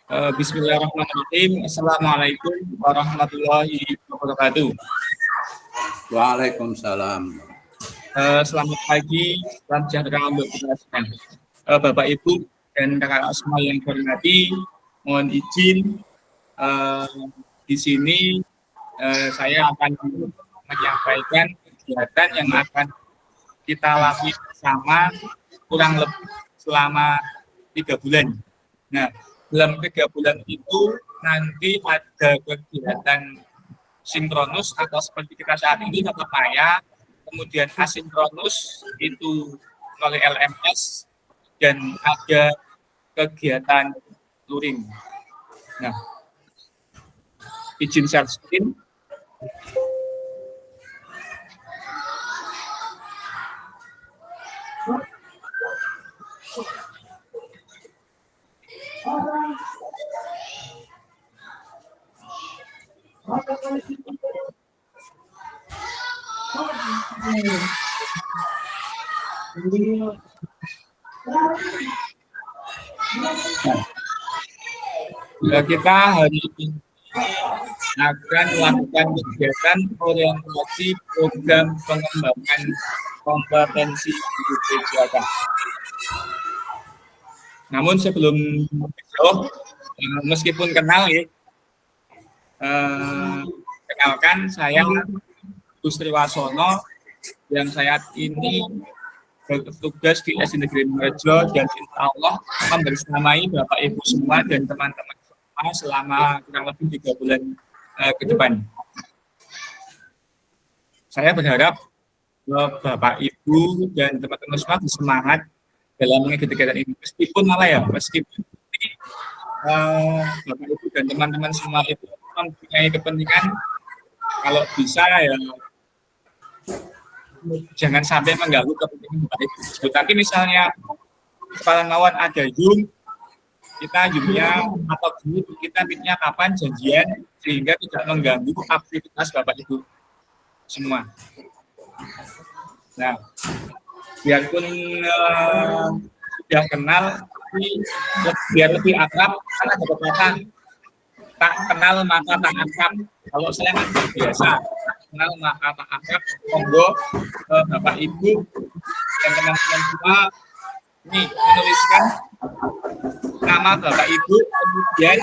Bismillahirrahmanirrahim. Assalamualaikum warahmatullahi wabarakatuh. Waalaikumsalam. Selamat pagi, salam sejahtera untuk kita semua. Bapak Ibu dan kakak semua yang hormati, mohon izin di sini saya akan menyampaikan kegiatan yang akan kita lalui bersama kurang lebih selama 3 bulan. Nah, dalam 3 bulan itu nanti ada kegiatan sinkronus atau seperti kita saat ini tatap maya, kemudian asinkronus itu melalui LMS, dan ada kegiatan luring. Nah, izin share screen. Kita hari ini akan melakukan kegiatan orientasi program pengembangan kompetensi Jakarta. Namun sebelum jauh, meskipun kenal ya, kenalkan saya Gus Triwasono yang saat ini bertugas di SD Negeri Merejo, dan insya Allah membersamai Bapak Ibu semua dan teman-teman semua selama kurang lebih 3 bulan ke depan. Saya berharap Bapak Ibu dan teman-teman semua bersemangat dalam mengikuti kegiatan ini, meskipun Bapak Ibu dan teman-teman semua itu mempunyai kepentingan, kalau bisa ya jangan sampai mengganggu kepentingan Bapak Ibu. Tapi misalnya kepala mawon ada Zoom, kita Zoom-nya atau kita meet-nya kapan janjian sehingga tidak mengganggu aktivitas Bapak Ibu semua. Nah, biarpun sudah kenal, biar lebih akrab, karena ada pepatah tak kenal maka tak akrab. Kalau saya kan biasa kenal maka tak akrab. Monggo Bapak Ibu dan teman-teman semua ini menuliskan nama Bapak Ibu, kemudian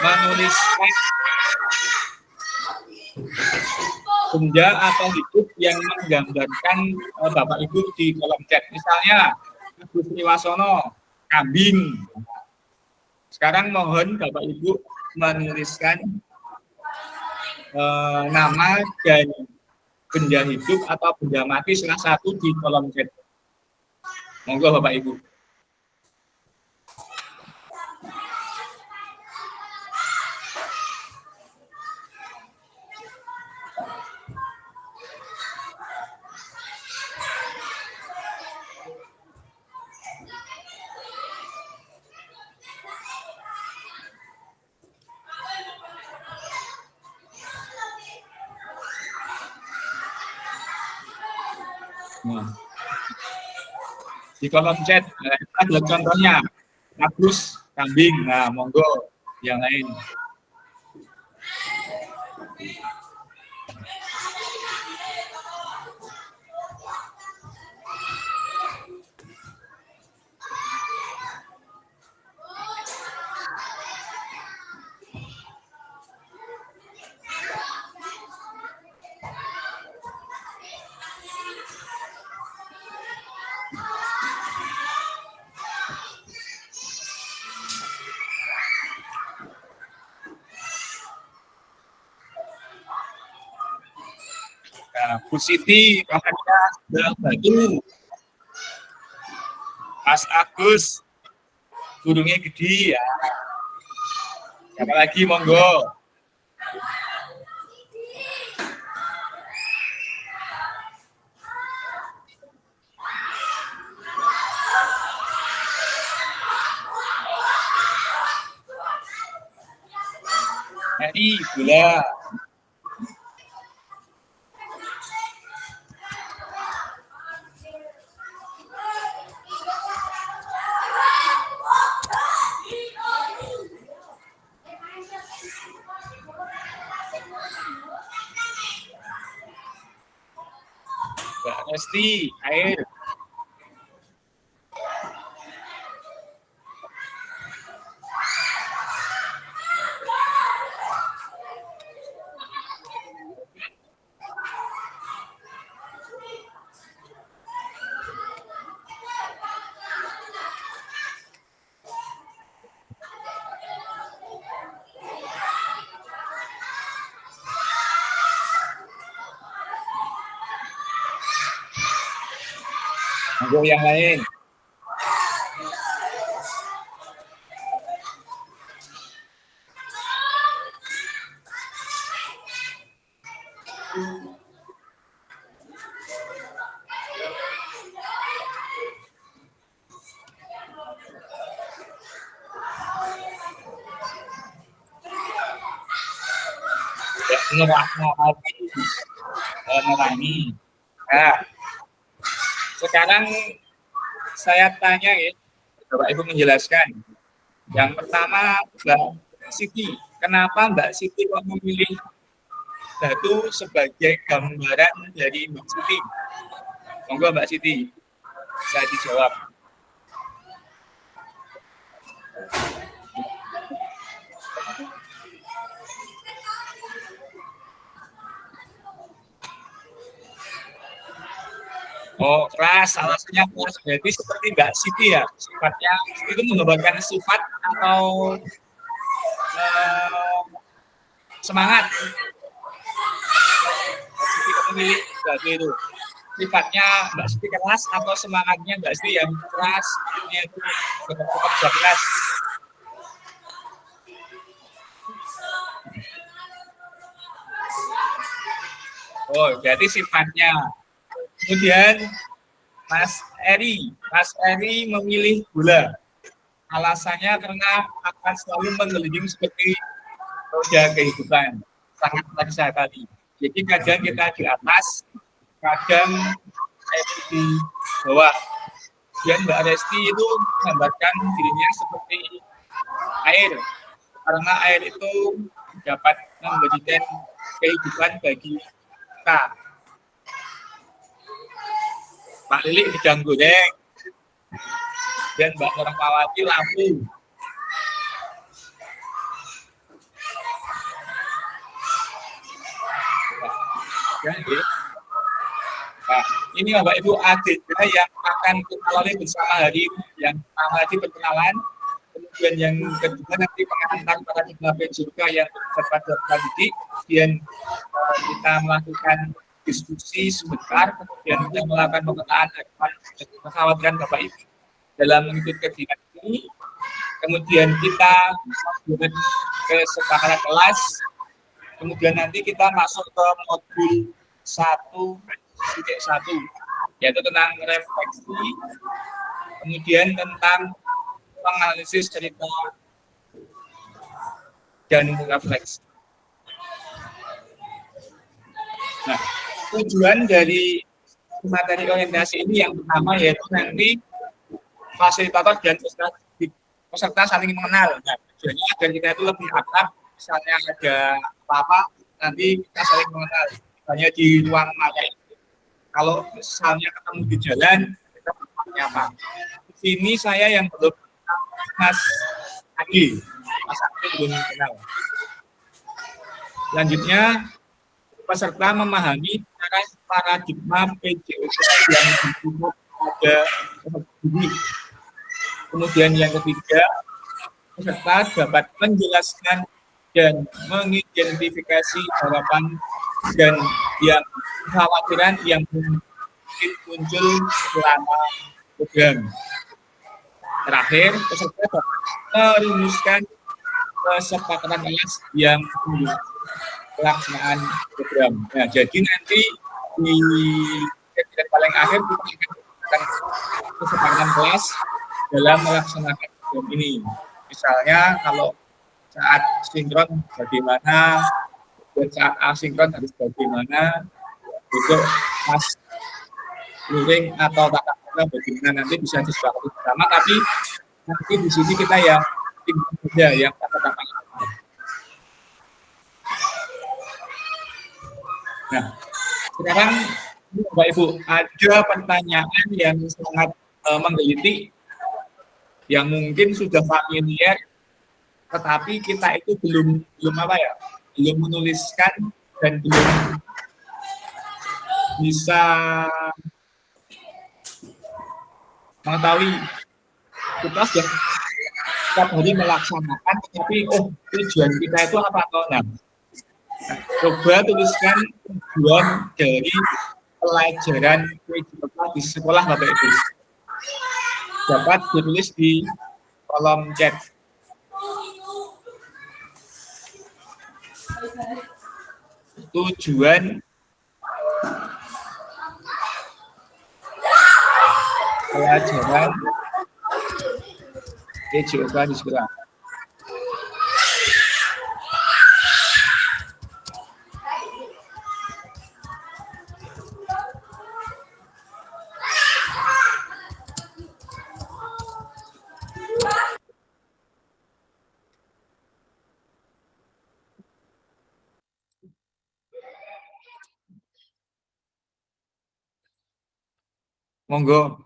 menuliskan benda atau hidup yang menggambarkan Bapak Ibu di kolom chat. Misalnya Gus Triwasono, kambing. Sekarang mohon Bapak Ibu menuliskan nama dan benda hidup atau benda mati salah satu di kolom chat. Monggo Bapak Ibu. Nah, di kolom chat ada contohnya Agus, kambing. Nah, monggo yang lain. Bu Siti, kakaknya sudah bantu. Mas Agus, burungnya gede ya. Siapa lagi, monggo. Jadi, gula. Esti, air. Monggo yang lain. Merangi. Nah, sekarang saya tanya ya, Bapak Ibu menjelaskan. Yang pertama, Mbak Siti, kenapa Mbak Siti kok memilih batu sebagai gambaran dari Mbak Siti? Monggo Mbak Siti, bisa dijawab. Oh, keras, alasannya keras. Berarti seperti Mbak Siti ya, sifatnya itu menggambarkan sifat atau semangat. Mbak Siti memilih batu itu. Sifatnya Mbak Siti keras atau semangatnya Mbak Siti yang keras, artinya itu bekerja keras. Oh, berarti sifatnya. Kemudian Mas Eri memilih gula. Alasannya karena akan selalu menggelinding seperti roda kehidupan. Sangat tadi saya tadi. Jadi kadang kita di atas, kadang di bawah. Dan Mbak Resti itu menggambarkan dirinya seperti air. Karena air itu dapat memberikan kehidupan bagi kita. Pak Lili bidang goreng. Dan Mbak Normawati lampu. Nah, ini Bapak Ibu agenda yang akan kita lalui bersama hari ini. Yang pertama tadi perkenalan, kemudian yang kedua nanti pengantar para jemaah juga yang terdapat didik, kemudian kita melakukan diskusi sebentar, kemudian kita melakukan pemetaan kekhawatiran Bapak Ibu dalam mengikuti kegiatan ini. Kemudian kita membuat kesepakatan kelas. Kemudian nanti kita masuk ke modul 1.1, yaitu tentang refleksi, kemudian tentang penganalisis cerita dan refleksi. Nah, tujuan dari materi orientasi ini yang pertama yaitu nanti fasilitator dan peserta saling mengenal. Nah, tujuannya agar kita itu lebih akrab. Misalnya ada apa-apa, nanti kita saling mengenal. Hanya di ruang materi. Kalau misalnya ketemu di jalan, kita bertanya apa. Di sini saya yang belum kenal Mas Adi. Mas Adi belum kenal. Selanjutnya, peserta memahami cara paradigma PJOK yang dibuat pada ini. Kemudian yang ketiga, peserta dapat menjelaskan dan mengidentifikasi harapan dan yang kekhawatiran yang mungkin muncul selama program. Terakhir, peserta dapat merumuskan kesepakatan kelas yang pelaksanaan program. Nah, jadi nanti di kegiatan paling akhir kita akan kesepakatan kelas dalam melaksanakan program ini. Misalnya kalau saat sinkron bagaimana, dan saat asinkron harus bagaimana, besok pas luring atau tatap muka bagaimana nanti bisa disepakati bersama. Tapi nanti di sini kita yang saja yang tatap muka. Nah, sekarang Bapak Ibu, ada pertanyaan yang sangat menggelitik, yang mungkin sudah familiar, tetapi kita itu belum apa ya, belum menuliskan dan belum bisa mengetahui. Kita sudah setiap hari melaksanakan, tapi tujuan kita itu apa? Nah, coba tuliskan tujuan dari pelajaran PJOK di sekolah Bapak Ibu. Dapat ditulis di kolom chat. Tujuan pelajaran PJOK di sekolah. Monggo.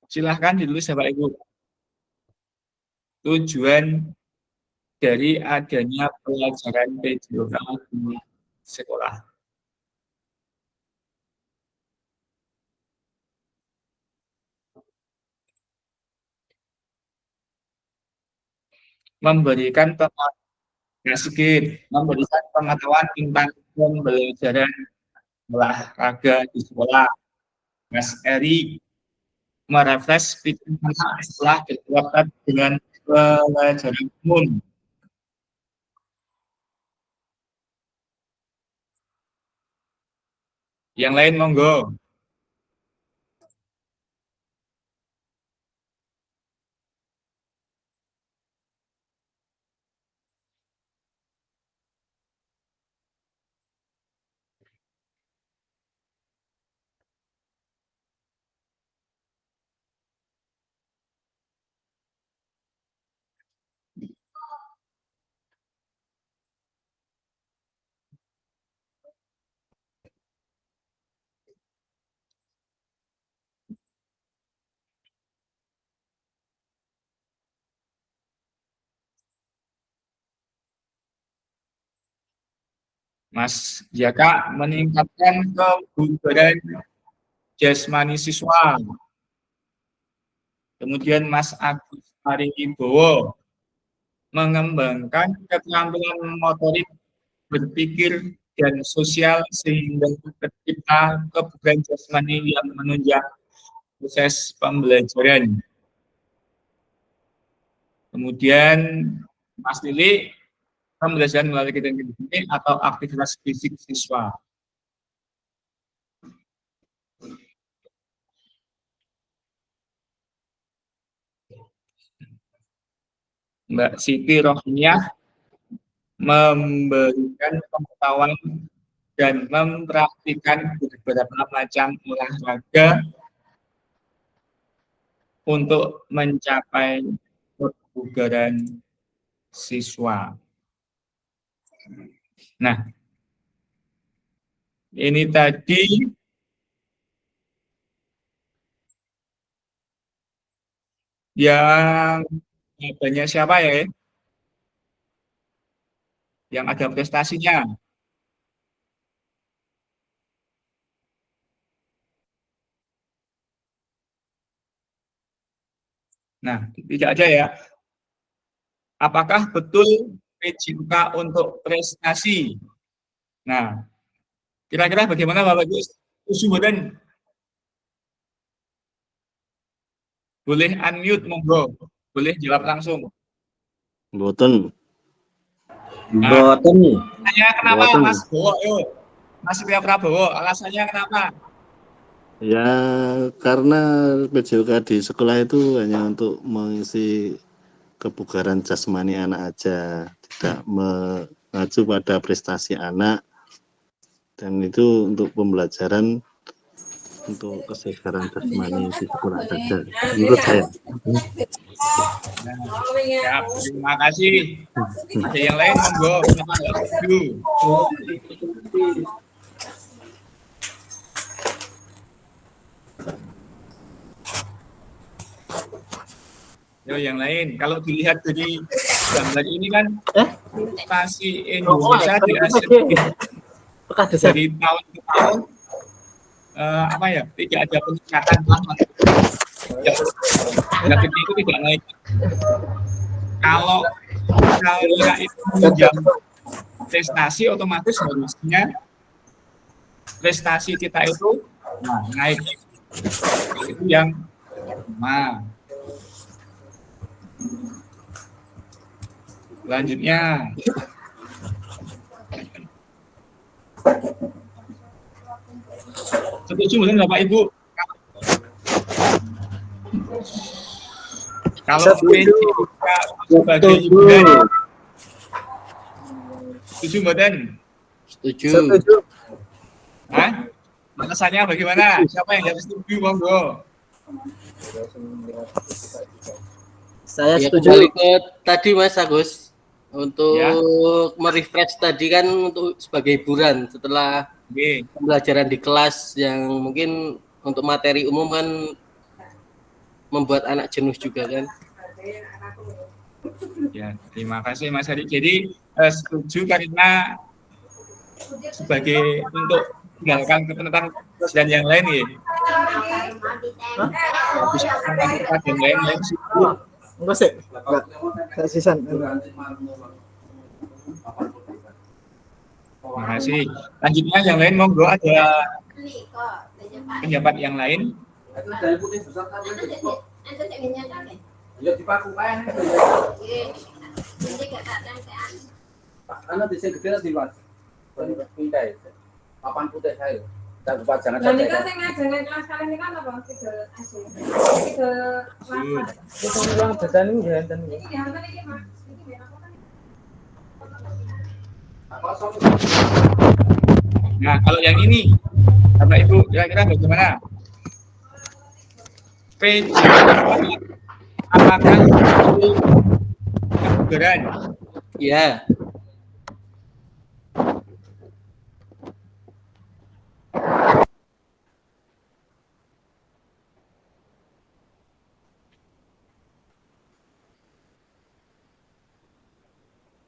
Silahkan ditulis Bapak Ibu. Tujuan dari adanya pelajaran PJOK di sekolah. Memberikan pengetahuan tentang pembelajaran olahraga di sekolah. Mas Eri merefresh pikiran setelah diterapkan dengan pelajaran umum. Yang lain monggo. Mas Jaka meningkatkan kebugaran jasmani siswa. Kemudian Mas Agus Ariwibowo mengembangkan keterampilan motorik, berpikir, dan sosial sehingga tercipta kebugaran jasmani yang menunjang proses pembelajaran. Kemudian Mas Lili, pembelajaran melalui kegiatan ini atau aktivitas fisik siswa. Mbak Siti Rohniah memberikan pengetahuan dan mempraktikkan beberapa macam olahraga untuk mencapai kebugaran siswa. Nah, ini tadi yang banyak siapa ya? Yang ada prestasinya. Nah, tidak ada ya. Apakah betul PJOK untuk prestasi? Nah, kira-kira bagaimana Bapak Ibu? Usulan boleh unmute monggo, boleh jawab langsung. Boten. Nah, alasannya kenapa Boten. Mas Bowo? Mas Surya Prabowo, alasannya kenapa? Ya karena PJOK di sekolah itu hanya untuk mengisi kebugaran jasmani anak aja, tidak mengacu pada prestasi anak, dan itu untuk pembelajaran untuk kesegaran jasmani di sekolah saja menurut saya. Ya, terima kasih. Ada yang lain monggo, kenapa nggak setuju? Yo, yang lain, kalau dilihat dari gambar ini kan prestasi Indonesia di Asia dari tahun ke tahun apa ya, tidak ada peningkatan sama. Grafik itu tidak naik. Kalau kita itu menunjang prestasi, otomatis harusnya prestasi kita itu naik. Itu yang pertama. Selanjutnya, setuju mungkin Bapak Ibu? Kalau PJOK sebagai hiburan, setuju mboten? Setuju. Hah? Alasannya bagaimana? Siapa yang harus setuju, monggo? Saya Ya, setuju. kembali ke tadi Mas Agus untuk merefresh tadi kan untuk sebagai hiburan setelah Oke. pembelajaran di kelas yang mungkin untuk materi umum kan membuat anak jenuh juga kan. Ya, terima kasih Mas Hadi. Jadi setuju karena sebagai untuk tinggalkan kepentingan dan yang lain ya. Habis dan lain-lain sibuk. Enggak sih. Enggak sisan. Terima kasih. Lanjutnya yang lain monggo, ada pendapat yang lain. Papan putih saya. Tak lupa jangan Nah, ini kan saya ngajarin kelas kalian ini kan apa? Tiga kelas. Itu uang jajan ini ya dan Ini dihantar ini Mas. Ini biar aku kan. Nah, kalau yang ini, Bapak Ibu, kira-kira bagaimana? PJ, apakah itu hiburan? Ya,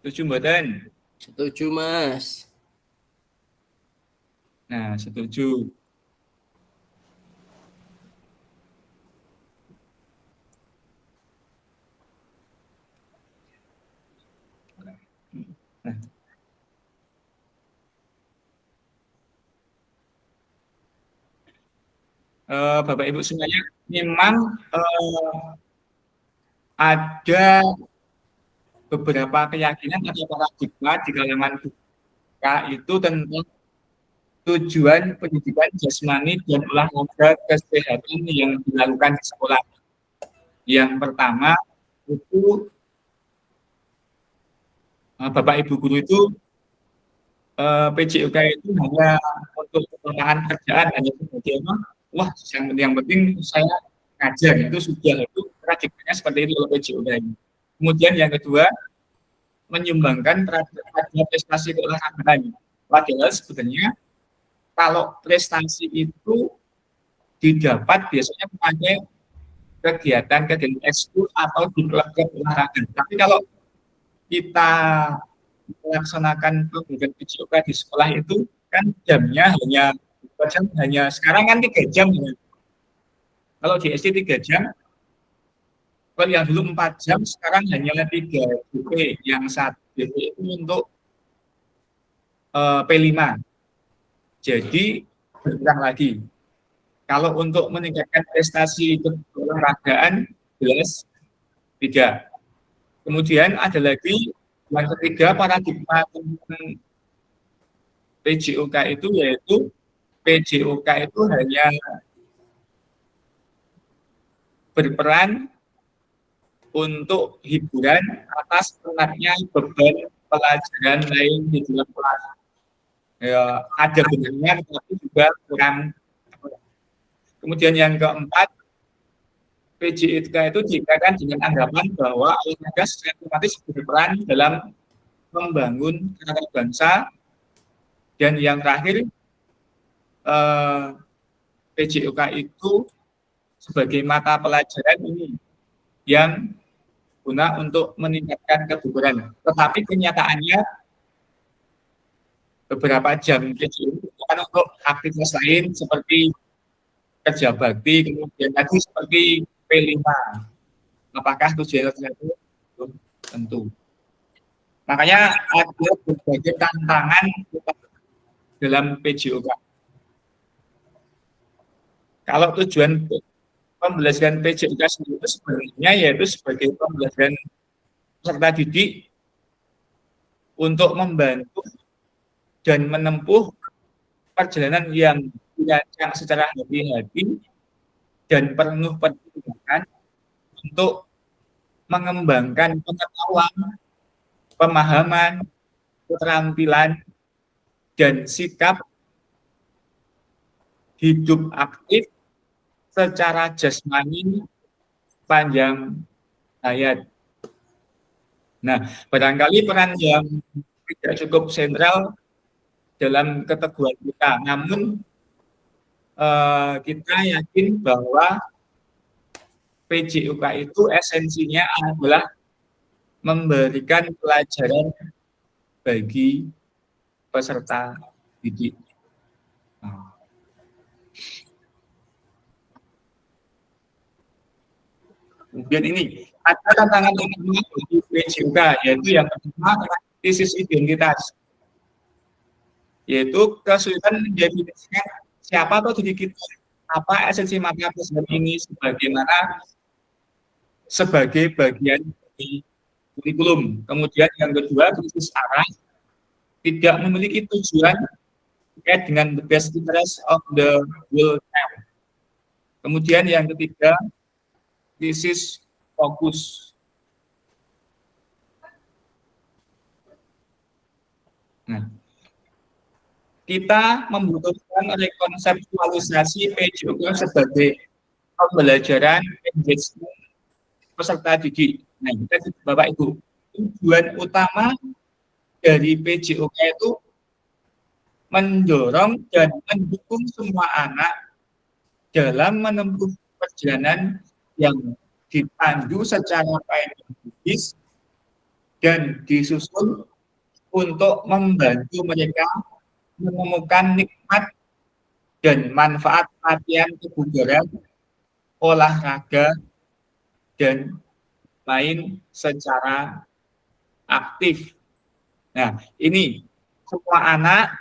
Setuju mboten? setuju Mas. Nah, setuju. Nah. Bapak Ibu semuanya, memang ada beberapa keyakinan atau paradigma di kalangan buka itu tentang tujuan pendidikan jasmani dan olahraga kesehatan yang dilakukan di sekolah. Yang pertama itu Bapak Ibu guru itu PJOK itu hanya untuk lapangan kerjaan, hanya sebagai wah yang penting saya ngajar, itu sudah, itu paradigmanya seperti itu kalau PJOK ini. Kemudian yang kedua, menyumbangkan terhadap prestasi keolahragaan. Padahal sebenarnya kalau prestasi itu didapat biasanya pakai kegiatan ekskul atau di klub-klub olahraga. Tapi kalau kita melaksanakan program PJOK di sekolah itu kan jamnya hanya sekarang kan 3 jam. Kalau di SD 3 jam, kalau yang dulu 4 jam, sekarang hanya 3 BP, yang 1 BP itu untuk P5. Jadi berkurang lagi. Kalau untuk meningkatkan prestasi keolahragaan, jelas tidak. Kemudian ada lagi yang ketiga, paradigma tentang PJOK itu yaitu PJOK itu hanya berperan untuk hiburan atas penatnya beban pelajaran lain di dalam kelas. Ya, ada benarnya tetapi juga kurang Kemudian yang keempat, PJIK itu dikaitkan dengan anggapan bahwa olahraga secara otomatis berperan dalam membangun karakter bangsa. Dan yang terakhir, PJOK itu sebagai mata pelajaran ini yang guna untuk meningkatkan kebugaran. Tetapi kenyataannya beberapa jam PJOK bukan untuk aktivitas lain seperti kerja bakti, kemudian tadi seperti P5. Apakah tujuannya tertentu? Belum tentu. Makanya ada berbagai tantangan dalam PJOK. Kalau tujuan pembelajaran PJOK sendiri sebenarnya yaitu sebagai pembelajaran peserta didik untuk membantu dan menempuh perjalanan yang dirancang secara hati-hati dan penuh pertimbangan untuk mengembangkan pengetahuan, pemahaman, keterampilan, dan sikap hidup aktif secara jasmani panjang hayat. Nah, barangkali peran yang tidak cukup sentral dalam keteguhan kita, namun kita yakin bahwa PJOK itu esensinya adalah memberikan pelajaran bagi peserta didik. Kemudian ini ada tantangan utama bagi PJOK, yaitu yang pertama krisis identitas, yaitu kesulitan mendefinisikan siapa atau diri kita, apa esensi mata pelajaran ini sebagai bagian dari kurikulum. Kemudian yang kedua, krisis arah, tidak memiliki tujuan terkait dengan the best interest of the whole time. Kemudian yang ketiga, krisis fokus. Nah, kita membutuhkan rekonseptualisasi PJOK sebagai pembelajaran engagement peserta didik. Nah, Bapak Ibu, tujuan utama dari PJOK itu mendorong dan mendukung semua anak dalam menempuh perjalanan yang dipandu secara pedagogis dan disusun untuk membantu mereka menemukan nikmat dan manfaat latihan kebugaran, olahraga, dan main secara aktif. Nah, ini semua anak,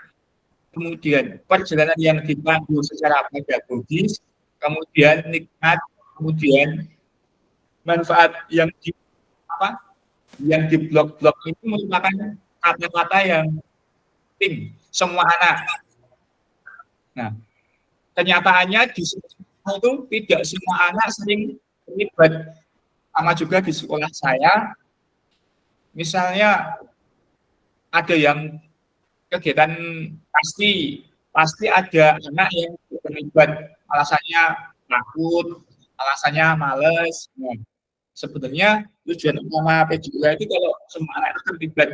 kemudian perjalanan yang dipandu secara pedagogis, kemudian nikmat, kemudian manfaat yang di blok-blok itu merupakan kata-kata yang penting semua anak. Nah, kenyataannya di sekolah itu tidak semua anak sering terlibat. Sama juga di sekolah saya, misalnya ada yang kegiatan pasti ada anak yang terlibat, alasannya takut, alasannya males. Nah, sebenarnya tujuan utama PJOK itu kalau semua anak itu terlibat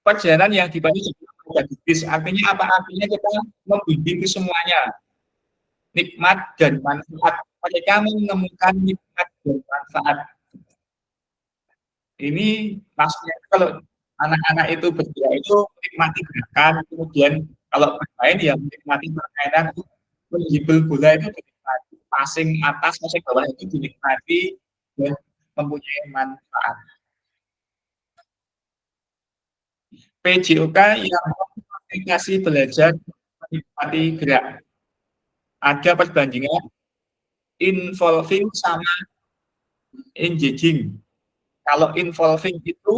perjalanan yang dibantu pedagogis. Artinya apa? Artinya kita membimbing ke semuanya nikmat dan manfaat. Mereka menemukan nikmat dan manfaat. Ini maksudnya kalau anak-anak itu bergerak itu menikmati gerakan, kemudian kalau bermain ya menikmati permainan, menghibur bola itu dinikmati, passing atas, passing bawah itu dinikmati dan mempunyai manfaat. PJOK yang aplikasi belajar menikmati gerak. Ada perbandingan involving sama engaging. Kalau involving itu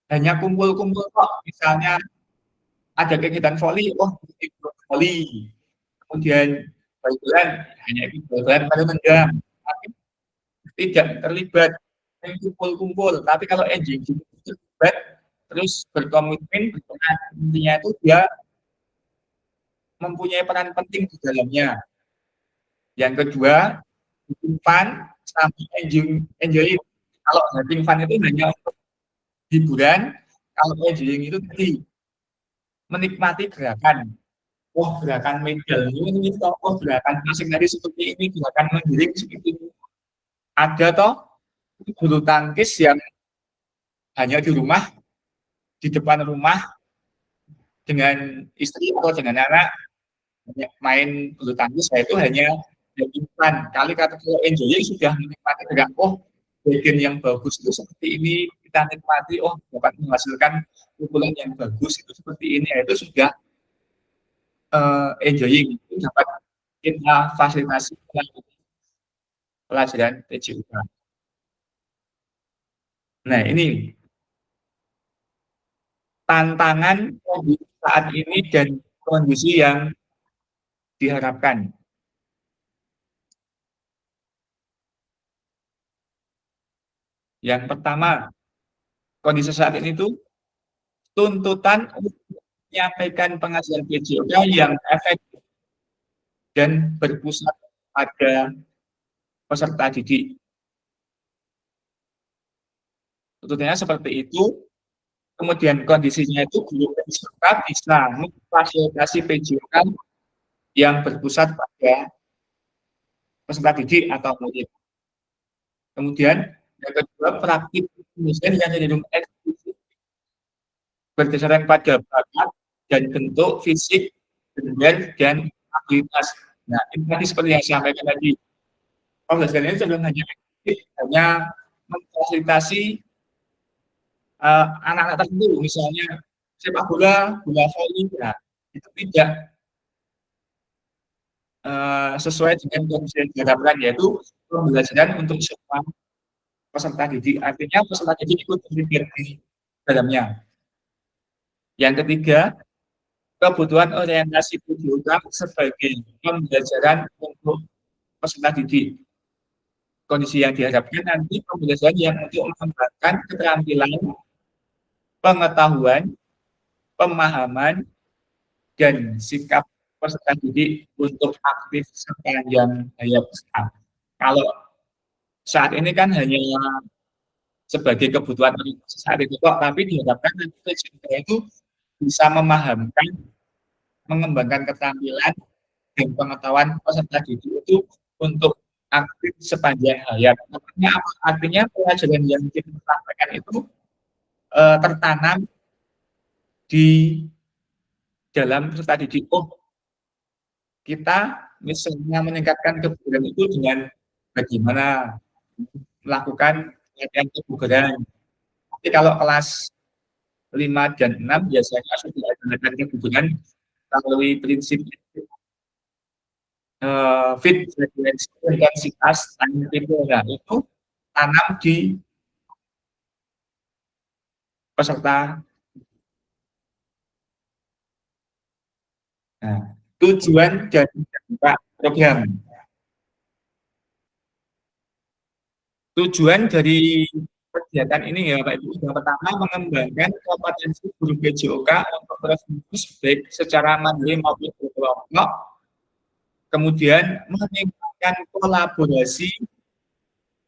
hanya kumpul-kumpul kok, misalnya ada kegiatan volley, ikut volley. Kemudian bal-balan, hanya ikut bal-balan pada mendam, tapi tidak terlibat kumpul-kumpul. Tapi kalau engaging itu terlibat, terus berkomitmen, intinya itu dia mempunyai peran penting di dalamnya. Yang kedua, having fun sama enjoying. Kalau having fun itu hanya untuk hiburan, kalau enjoying itu tadi menikmati gerakan. Oh, gerakan medal ini toh, oh, gerakan passing tadi seperti ini, gerakan menggiring seperti ini. Ada toh bulu tangkis yang hanya di rumah, di depan rumah dengan istri atau dengan anak main bulu tangkis, itu hanya fun. Kalau enjoying sudah menikmati gerak, oh bagian yang bagus itu seperti ini, kita nikmati, oh dapat menghasilkan pukulan yang bagus itu seperti ini, itu sudah enjoying, itu dapat kita fasilitasi pelajaran PJUK. Nah, ini tantangan saat ini dan kondisi yang diharapkan. Yang pertama, kondisi saat ini tuh tuntutan untuk menyampaikan pengajaran PJOK yang efektif dan berpusat pada peserta didik. Tuntutannya seperti itu. Kemudian kondisinya itu guru peserta bisa memfasilitasi PJOK yang berpusat pada peserta didik atau murid. Kemudian yang kedua, praktik dosen yang cenderung eksklusif berdasarkan pada bakat dan bentuk fisik, gender, dan aktivitas. Nah, ini tadi seperti yang saya sampaikan tadi, pembelajaran ini cenderung hanya memfasilitasi anak-anak tertentu, misalnya sepak bola, bola voli, nah, itu tidak sesuai dengan kondisi yang diharapkan, yaitu pembelajaran untuk semua peserta didik. Artinya peserta didik ikut terlibat di dalamnya. Yang ketiga, kebutuhan orientasi PJOK sebagai pembelajaran untuk peserta didik. Kondisi yang diharapkan nanti pembelajaran yang untuk mengembangkan keterampilan, pengetahuan, pemahaman, dan sikap peserta didik untuk aktif sepanjang hayat. Kalau saat ini kan hanya sebagai kebutuhan saat itu kok, tapi diharapkan nanti PJOK itu bisa memahamkan, mengembangkan keterampilan dan pengetahuan peserta didik itu untuk aktif sepanjang hayat. Artinya pelajaran yang kita sampaikan itu tertanam di dalam peserta didik. Oh, kita misalnya meningkatkan kebugaran itu dengan bagaimana melakukan latihan kebugaran. Tapi kalau kelas 5 dan 6 biasanya sudah ada latihan kebugaran melalui prinsip fit, frekuensi, intensitas, timetable. Nah, itu tanam di peserta. Nah, tujuan dari program. Tujuan dari kegiatan ini ya Pak Ibu, yang pertama mengembangkan kompetensi guru PJOK untuk terus baik secara mandiri maupun berkelompok. Kemudian meningkatkan kolaborasi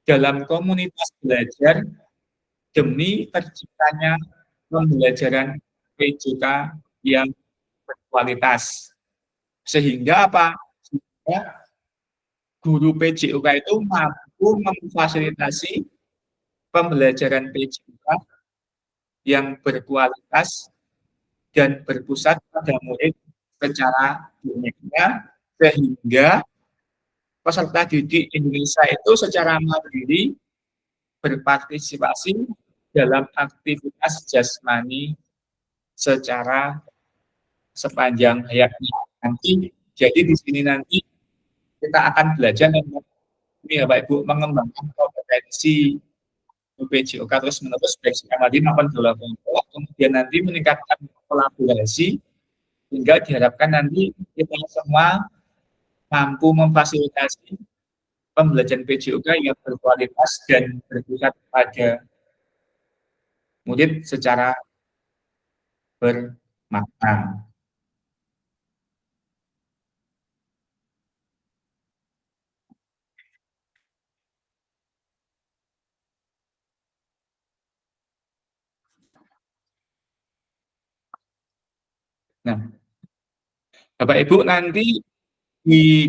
dalam komunitas belajar demi terciptanya pembelajaran PJOK yang berkualitas. Sehingga apa? Sehingga guru PJOK itu mampu memfasilitasi pembelajaran PJOK yang berkualitas dan berpusat pada murid secara dunia, sehingga peserta didik Indonesia itu secara mandiri berpartisipasi dalam aktivitas jasmani secara sepanjang hayatnya nanti. Jadi di sini nanti kita akan belajar ini ya Pak Ibu, mengembangkan kompetensi PJOK terus menerus baik secara mandiri maupun kelompok, kemudian nanti meningkatkan kolaborasi hingga diharapkan nanti kita semua mampu memfasilitasi pembelajaran PJOK yang berkualitas dan berpusat pada murid secara bermakna. Nah, Bapak Ibu nanti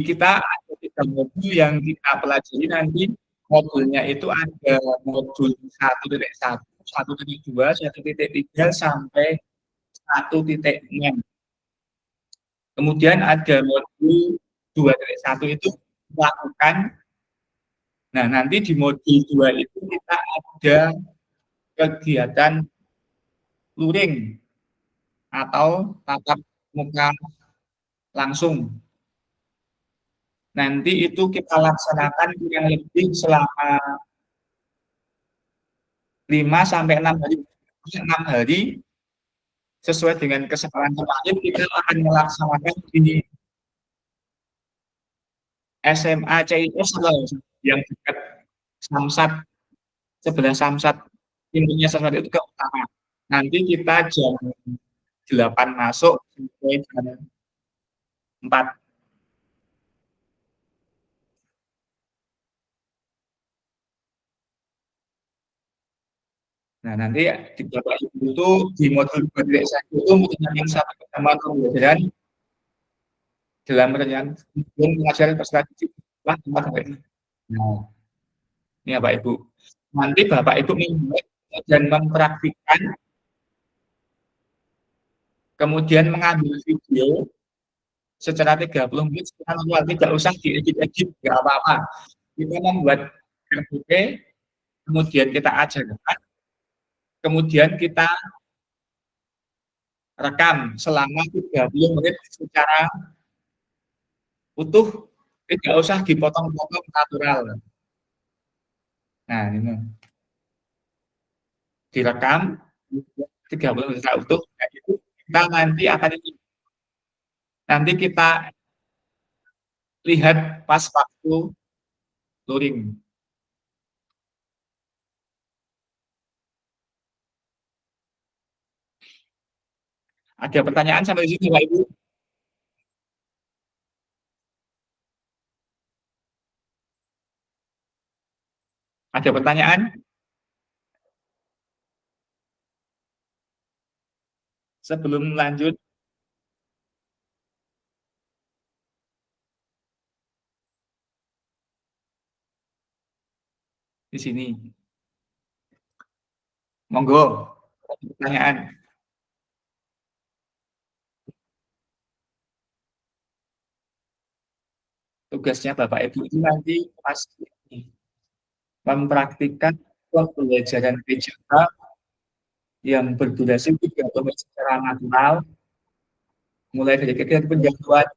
kita ada 3 modul yang kita pelajari nanti. Modulnya itu ada modul 1.1, 1.2, 1.3 sampai 1.6. Kemudian ada modul 2.1 itu melakukan. Nah, nanti di modul 2 itu kita ada kegiatan luring atau tatap muka langsung. Nanti itu kita laksanakan kurang lebih selama 5 sampai 6 hari. 6 hari sesuai dengan kesepakatan kemarin kita akan melaksanakan di SMA CIS yang dekat Samsat, sebelah Samsat, pintunya Samsat itu ke utara. Nanti kita jam 8 masuk sampai jam 4. Nah, nanti di Bapak Ibu itu di modul 2.1 itu menyangkut satu pertemuan pembelajaran dalam perencanaan pengajaran strategik tempat ini. Nah, ini Bapak Ibu. Nanti Bapak Ibu membuat dan mempraktikkan, kemudian mengambil video secara 30 menit secara manual, tidak usah diedit-edit, nggak apa-apa. Kita membuat RPP, kemudian kita ajarkan, kemudian kita rekam selama 30 menit secara utuh, tidak usah dipotong-potong natural. Nah, ini direkam 30 menit secara utuh, itu kita nanti akan ini. Nanti kita lihat pas waktu luring. Ada pertanyaan sampai di sini, Bapak Ibu? Ada pertanyaan? Sebelum lanjut, di sini. Monggo, pertanyaan. Tugasnya Bapak Ibu itu nanti pasti mempraktikkan pembelajaran PJK yang berdurasi 30 menit secara natural, mulai dari kegiatan penjadwalan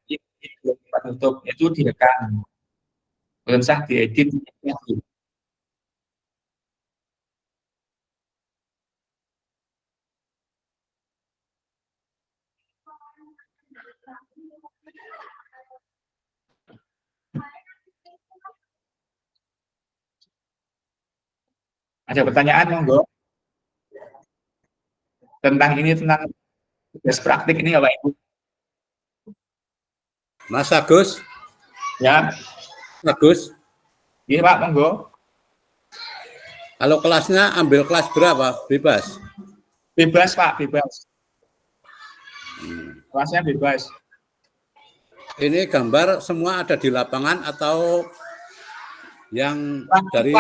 penutup itu direkam, belum sah diedit. Ada pertanyaan, monggo? Tentang ini, tentang tugas praktik ini, Bapak Ibu. Mas Agus? Ya. Agus? Iya, Pak, monggo. Kalau kelasnya ambil kelas berapa? Bebas? Bebas, Pak, bebas. Kelasnya bebas. Ini gambar semua ada di lapangan atau yang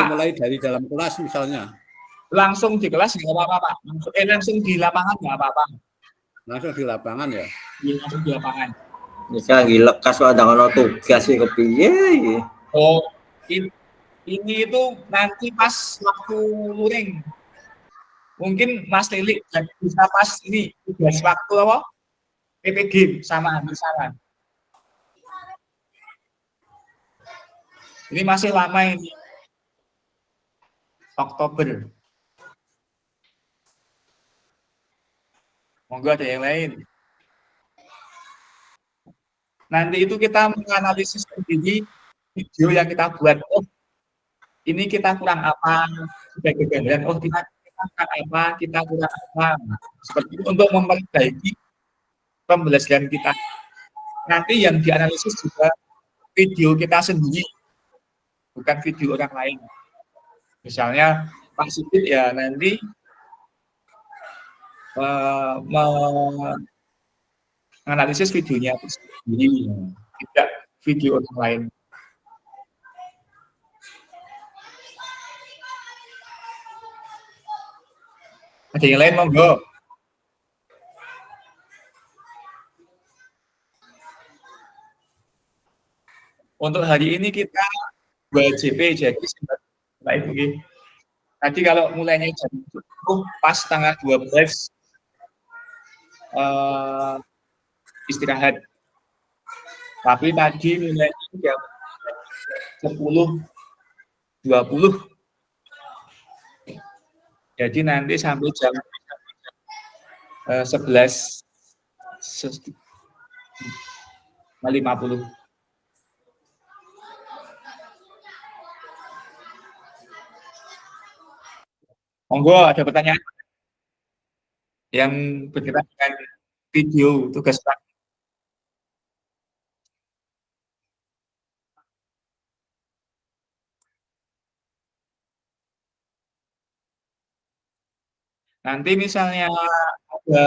mulai dari dalam kelas misalnya? Langsung di kelas nggak apa-apa, Pak. Langsung di lapangan nggak apa-apa. Langsung di lapangan ya? Iya, langsung di lapangan. Bisa lekas ada kalau tugas sih kepiye. Oh, ini itu nanti pas waktu luring. Mungkin Mas Lili bisa pas ini tugas waktu apa? PPG sama hampir sama. Ini masih lama ini. Oktober. Monggo ada yang lain. Nanti itu kita menganalisis sendiri video yang kita buat. Oh, ini kita kurang apa sebagai gambaran. Oh, kita kurang apa, kita kurang apa. Seperti itu untuk memperbaiki pembelajaran kita. Nanti yang dianalisis juga video kita sendiri, bukan video orang lain. Misalnya Pak Sigit ya nanti menganalisis videonya itu sendiri, tidak video orang lain. Ada yang lain monggo. Untuk hari ini kita 2 JP jadi baik begini. Tadi kalau mulainya jam 10 pas tanggal 12 istirahat. Tapi tadi mulainya jam 10.20. Jadi nanti sampai jam 11.50. Monggo, ada pertanyaan yang berkaitan dengan video tugas praktik. Nanti misalnya ada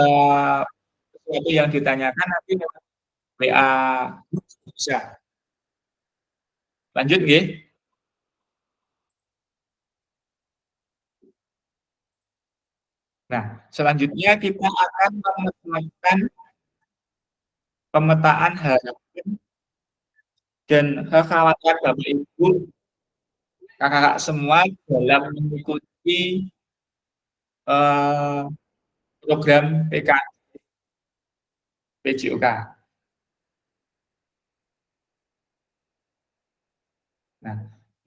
sesuatu yang ditanyakan nanti WA bisa. Lanjut nggih. Nah, selanjutnya kita akan memetakan pemetaan harapan dan kekhawatiran Bapak Ibu kakak-kakak semua dalam mengikuti program PJOK. Nah,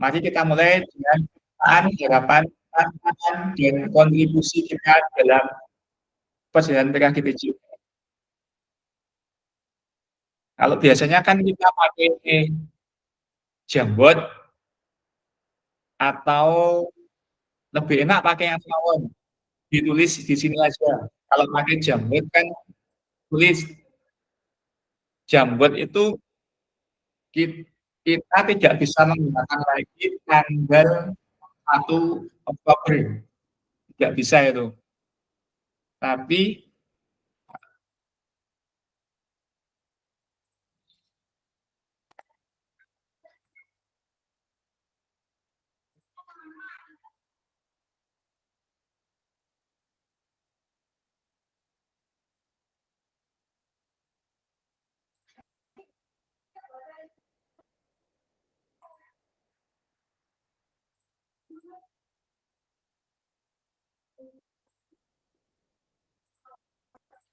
mari kita mulai dengan harapan, tantangan, dan kontribusi kita dalam perjalanan PKG PJOK. Kalau biasanya kan kita pakai Jamboard atau lebih enak pakai yang tawon, ditulis di sini aja. Kalau pakai Jamboard kan tulis Jamboard itu kita tidak bisa menggunakan lagi tanggal 1 Oktober, tidak bisa itu. Tapi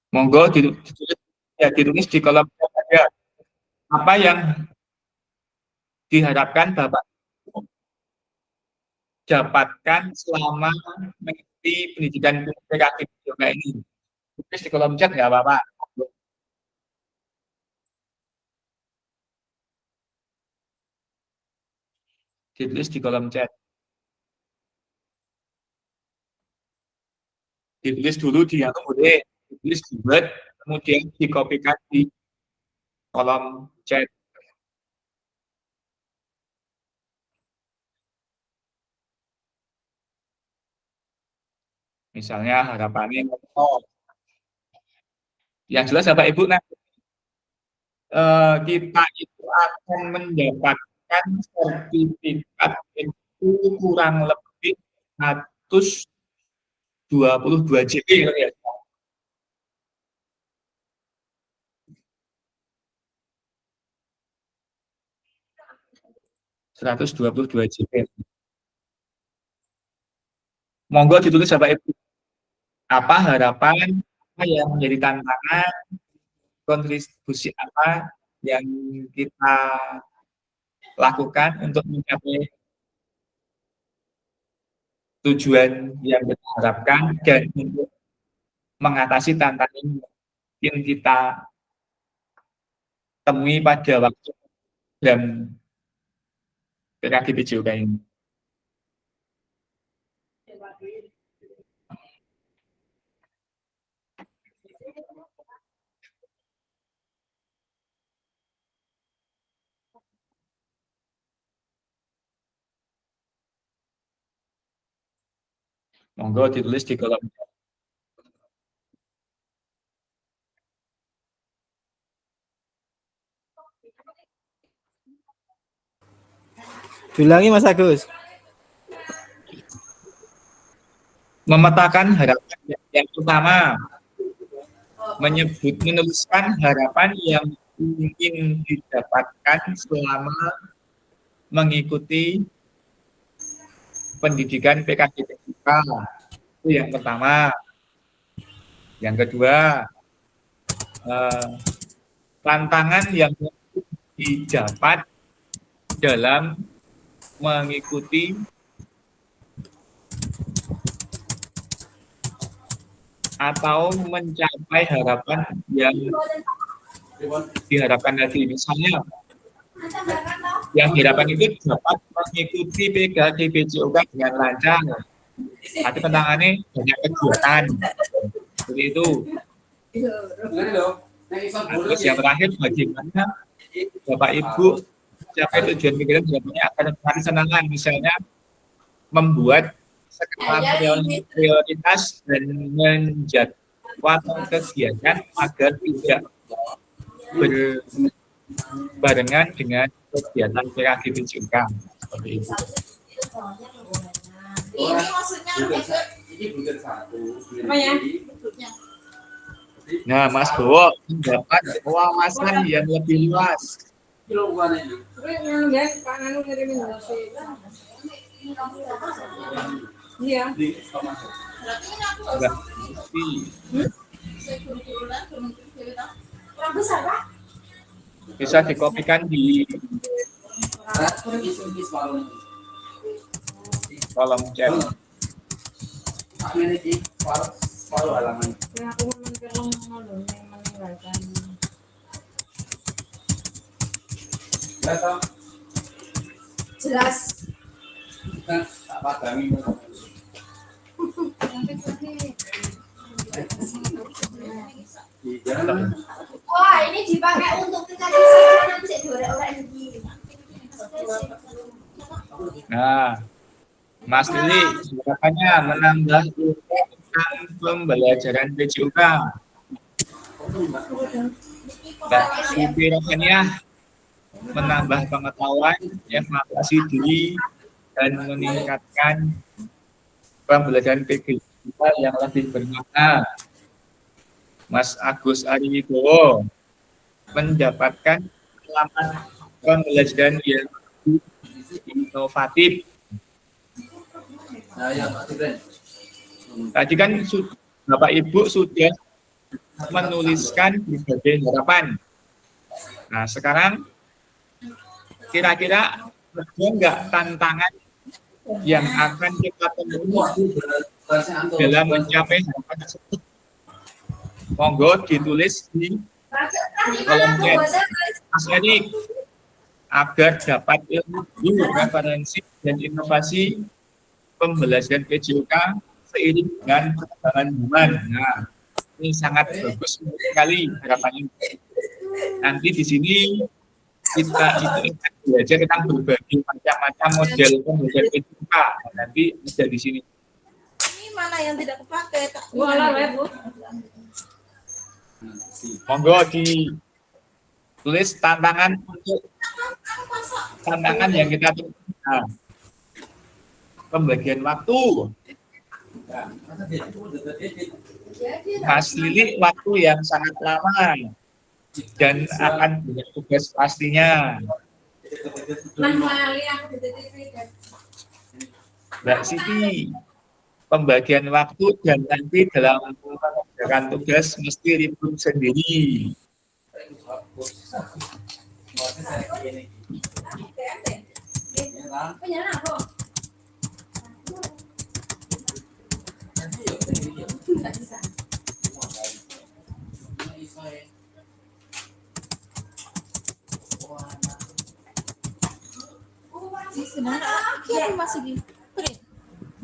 monggo ditulis di kolom chat aja apa yang diharapkan Bapak dapatkan selama mengikuti pendidikan PKG PJOK ini. Tulis di kolom chat nggak apa-apa. Ditulis di kolom chat. Ditulis dulu di yang boleh, ditulis di Word, kemudian dikopikan di kolom chat. Misalnya harapannya yang jelas Bapak Ibu nanti kita itu akan mendapatkan sertifikat itu kurang lebih 122 JP ya. 122 JP. Monggo ditulis Bapak Ibu. Apa harapan, apa yang menjadi tantangan, kontribusi apa yang kita lakukan untuk mencapai tujuan yang kita harapkan dan untuk mengatasi tantangan yang kita temui pada waktu program PKG PJOK ini. Monggo ditulis di kolom. Ulangi Mas Agus. Memetakan harapan yang utama, menuliskan harapan yang ingin didapatkan selama mengikuti pendidikan PKDTK. Itu yang pertama. Yang kedua, tantangan yang didapat dalam mengikuti atau mencapai harapan yang diharapkan tadi. Misalnya, yang diharapkan itu dapat mengikuti PKDBJOK dengan lancar. Tapi tantangannya banyak kegiatan. Seperti itu. Terus yang terakhir, bagaimana Bapak Ibu capai tujuan pikiran jawabannya akan terlaksana. Misalnya, membuat skala prioritas dan menjadwal kegiatan agar tidak berbarengan dengan kegiatan PKDBJOK. Seperti itu. Ini maksudnya ini butir satu. apa ya? Nah, Mas Bowo mendapat wawasan yang lebih luas. Kilo bukan ini. Tapi yang dia Pak Nanu ngirimin nasi. Iya. Enggak. Kurang besar Pak? Bisa dikopikan di kolom chat. Ini di paruh halaman. Yang aku menentukan yang meninggalkan. Jelas. Kan tak padami. Wah, ini dipakai untuk dikasih saranan cek orang ini. Nah, Mas Lili, harapannya menambah tentang pembelajaran PJOK. Dan supirnya menambah pengetahuan, evaluasi diri, dan meningkatkan pembelajaran PJOK yang lebih bermakna. Mas Agus Ariwibowo mendapatkan pengalaman pembelajaran yang inovatif. Tadi kan Bapak Ibu sudah menuliskan berbagai harapan. Nah, sekarang kira-kira ada nggak tantangan yang akan kita temui dalam mencapai harapan tersebut? Monggo ditulis di kolom chat. Mas Erik, agar dapat ilmu, referensi, dan inovasi pembelajaran PJOK seiring dengan perkembangan zaman. Nah, ini sangat bagus sekali harapannya. Nanti di sini kita itu belajar tentang berbagai macam-macam model pembelajaran PJOK. Nanti ada di sini. Ini mana yang tidak kepakai? Wala, Bu. Monggo ditulis tantangan untuk tantangan yang kita temukan. Pembagian waktu. Mas Lili, waktu yang sangat lama dan akan banyak tugas pastinya. Mbak Siti, pembagian waktu dan nanti dalam mengerjakan tugas mesti ribut sendiri.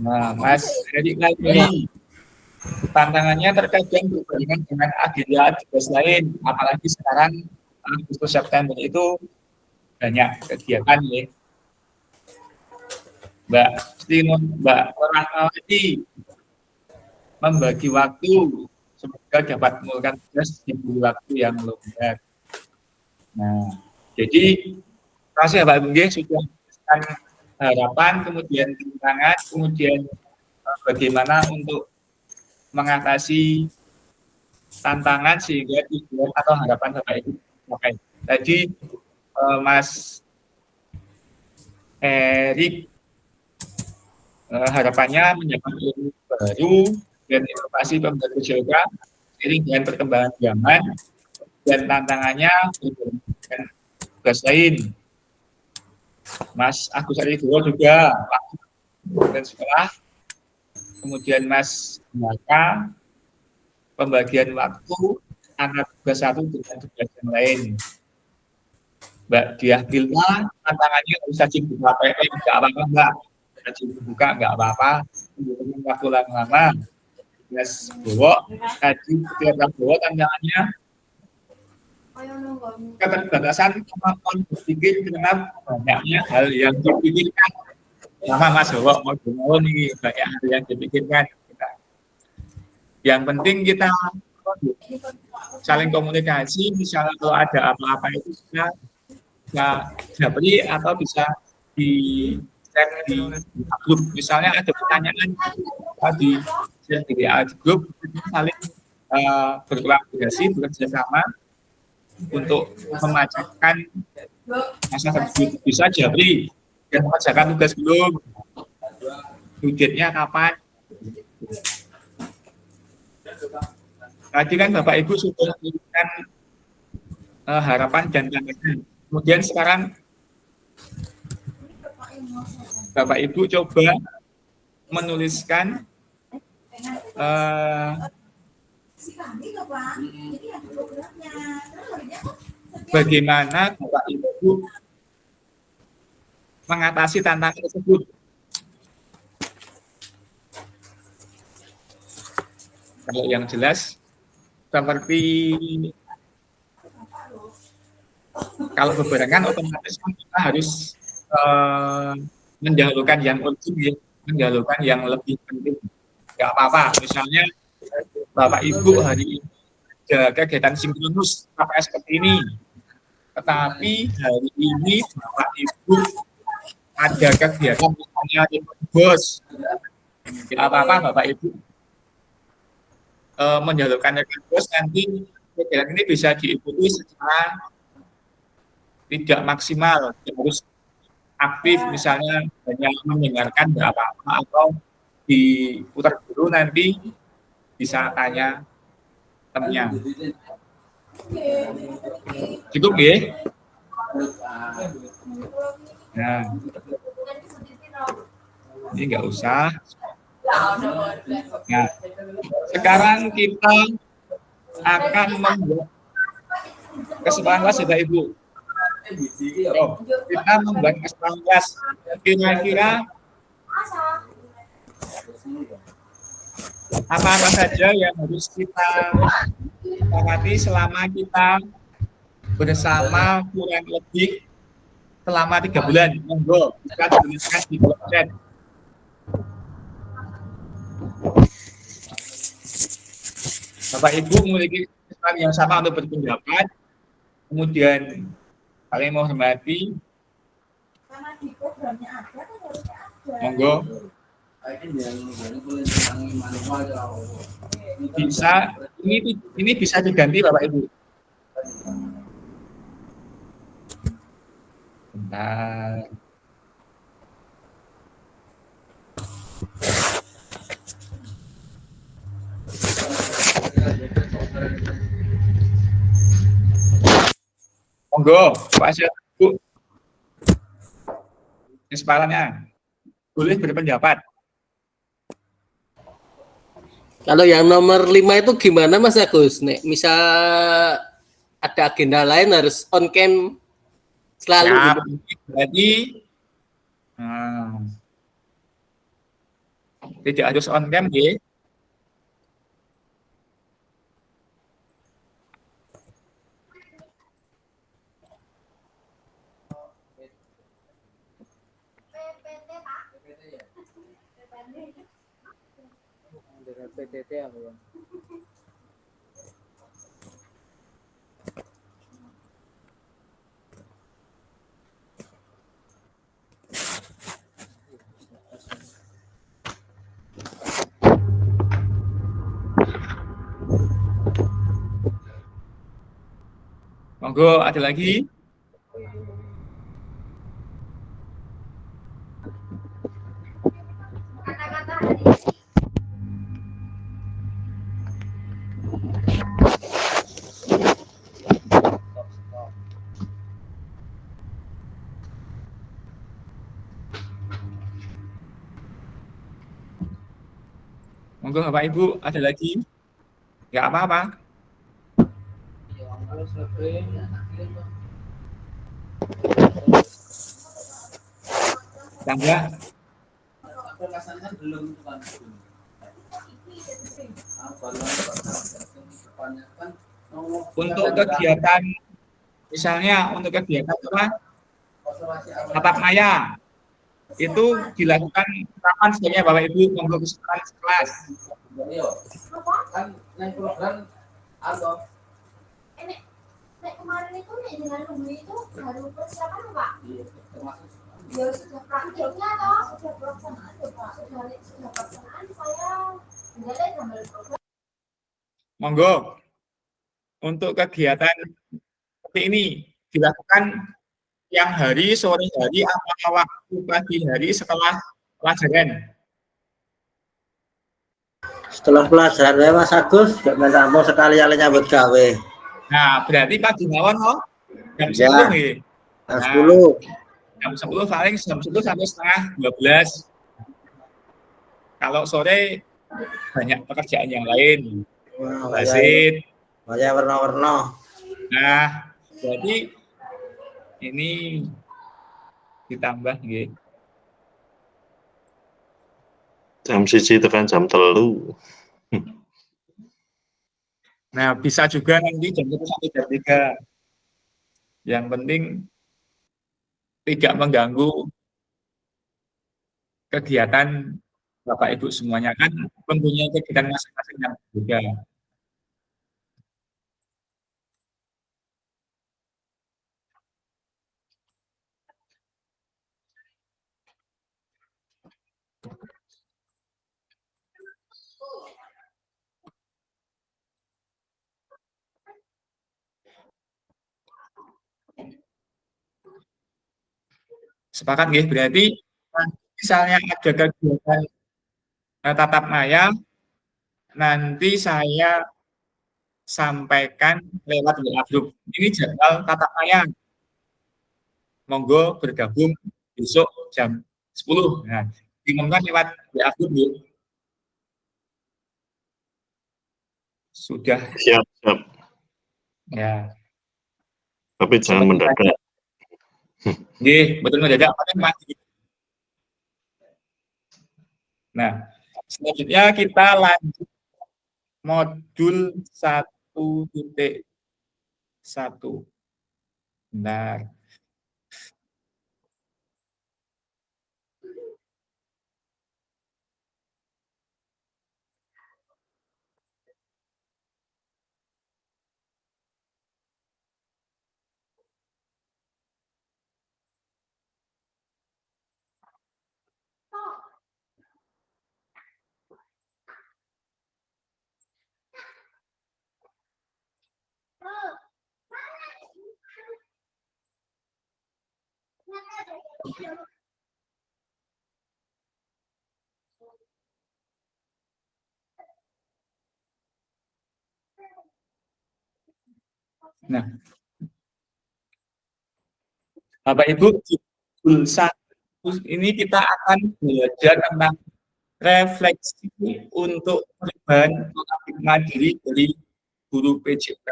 Nah, Mas Erik lagi. Tantangannya terkadang berbandingan dengan agenda tugas lain, apalagi sekarang Agustus September itu banyak kegiatan ya. Mbak Rahmawati membagi waktu semoga dapat mengumpulkan tugas di waktu yang longgar. Nah, Jadi kasih Bapak Ibu nggih sudah menjelaskan harapan, kemudian tantangan, kemudian bagaimana untuk mengatasi tantangan sehingga tujuan atau harapan Bapak Ibu tercapai. Tadi Mas Erik harapannya mendapat ilmu baru dan inovasi pembantu juga seiring dengan perkembangan zaman dan tantangannya dengan tugas lain. Mas Agus Aridowo juga dan sekolah, kemudian Mas Maka pembagian waktu antara tugas satu dengan tugas yang lain. Mbak Diah Bilma tantangannya bisa dibuka PM nggak apa-apa Mbak, bisa dibuka nggak apa-apa, untuk waktu lama-lama. Mas Bowo tadi Tiara Bowo tantangannya keterbatasan kemampuan berpikir karena banyaknya hal yang dipikirkan. Sama Mas Bowo mau nih banyak hal yang dipikirkan. Yang penting kita saling komunikasi, misalnya kalau ada apa-apa itu bisa japri atau bisa di share di grup. Misalnya ada pertanyaan di share di grup, saling berkolaborasi, bekerja sama untuk memacetkan masalah tersebut. Bisa japri dan mengerjakan tugas belum, due date-nya kapan. Tadi kan Bapak Ibu sudah memberikan harapan dan tantangan. Kemudian sekarang Bapak Ibu coba menuliskan bagaimana Bapak Ibu mengatasi tantangan tersebut. Kalau yang jelas seperti kalau bebarengan otomatis kita harus mendahulukan yang urgent, ya, mendahulukan yang lebih penting. Nggak apa-apa, misalnya Bapak Ibu hari ini ada kegiatan sinkronus KPS seperti ini, tetapi hari ini Bapak Ibu ada kegiatan misalnya di bos, nggak apa-apa Bapak Ibu mendahulukan rekan bos, nanti kegiatan ini bisa diikuti secara tidak maksimal, harus aktif, misalnya hanya mendengarkan nggak apa-apa atau diputar dulu nanti bisa tanya temennya. Cukup ya? Nah, ini nggak usah. Nah, sekarang kita akan membuat kesempatan kelas ya Ibu. Kita membuat kesempatan kelas. Kira-kira apa saja yang harus kita sepakati selama kita bersama kurang lebih selama 3 bulan. Monggo kita tuliskan di kolom chat. Bapak Ibu memiliki kesempatan yang sama untuk berpendapat, kemudian kalian mau hormati, monggo. Bisa, ini bisa diganti Bapak Ibu. Bentar. Monggo, Pak Bu. Kesempatannya boleh berpendapat. Kalau yang nomor 5 itu gimana Mas Agus? Nek misal ada agenda lain harus on cam selalu. Ya, gitu. jadi tidak harus on cam ya. PTT apa ya? Monggo, ada lagi? Kata-kata hari ini. Monggo Bapak Ibu, ada lagi? Nggak apa-apa. Tambah. Untuk kegiatan, misalnya untuk kegiatan apa? Tatap maya, itu dilakukan kapan sebenarnya Bapak Ibu? Monggo kesulitan kelas. Kan yang program atau Nek kemarin itu nek dengan Lumbu itu baru persiapan Pak? termasuk Ya sudah praktiknya atau sudah pelaksanaan ya Pak? Sudah pelaksanaan saya menjalani gambar program. Monggo. Untuk kegiatan seperti ini dilakukan siang hari, sore hari, atau waktu pagi hari setelah pelajaran. Setelah pelajaran ya Mas Agus, gak minta mau sekali-kali nyambut gawe. Nah, berarti pagi mawon oh, jam Ya. 10 nggih. Jam 10. Jam 10 paling jam 10 sampai setengah 12. Kalau sore banyak pekerjaan yang lain. Wah, Wasit. banyak warna-warna. Nah, jadi ini ditambah nggih. Jam 1 tekan jam 3. Nah, bisa juga nanti jam 1 sampai jam 3. Yang penting tidak mengganggu kegiatan Bapak Ibu semuanya, kan mempunyai kegiatan masing-masing yang berbeda. Sepakat nggih, berarti misalnya ada kegiatan tatap maya, nanti saya sampaikan lewat WA Group. Ini jadwal tatap maya. Monggo bergabung besok jam 10. Nah, diumumkan lewat WA Group nggih. Sudah Siap, siap. ya. Tapi jangan mendadak. Nggih, betul mendadak paling mati. Nah, selanjutnya kita lanjut modul 1.1. Benar. Nah, Bapak Ibu, judul 1 ini kita akan belajar tentang refleksi untuk perubahan paradigma diri dari guru PJK.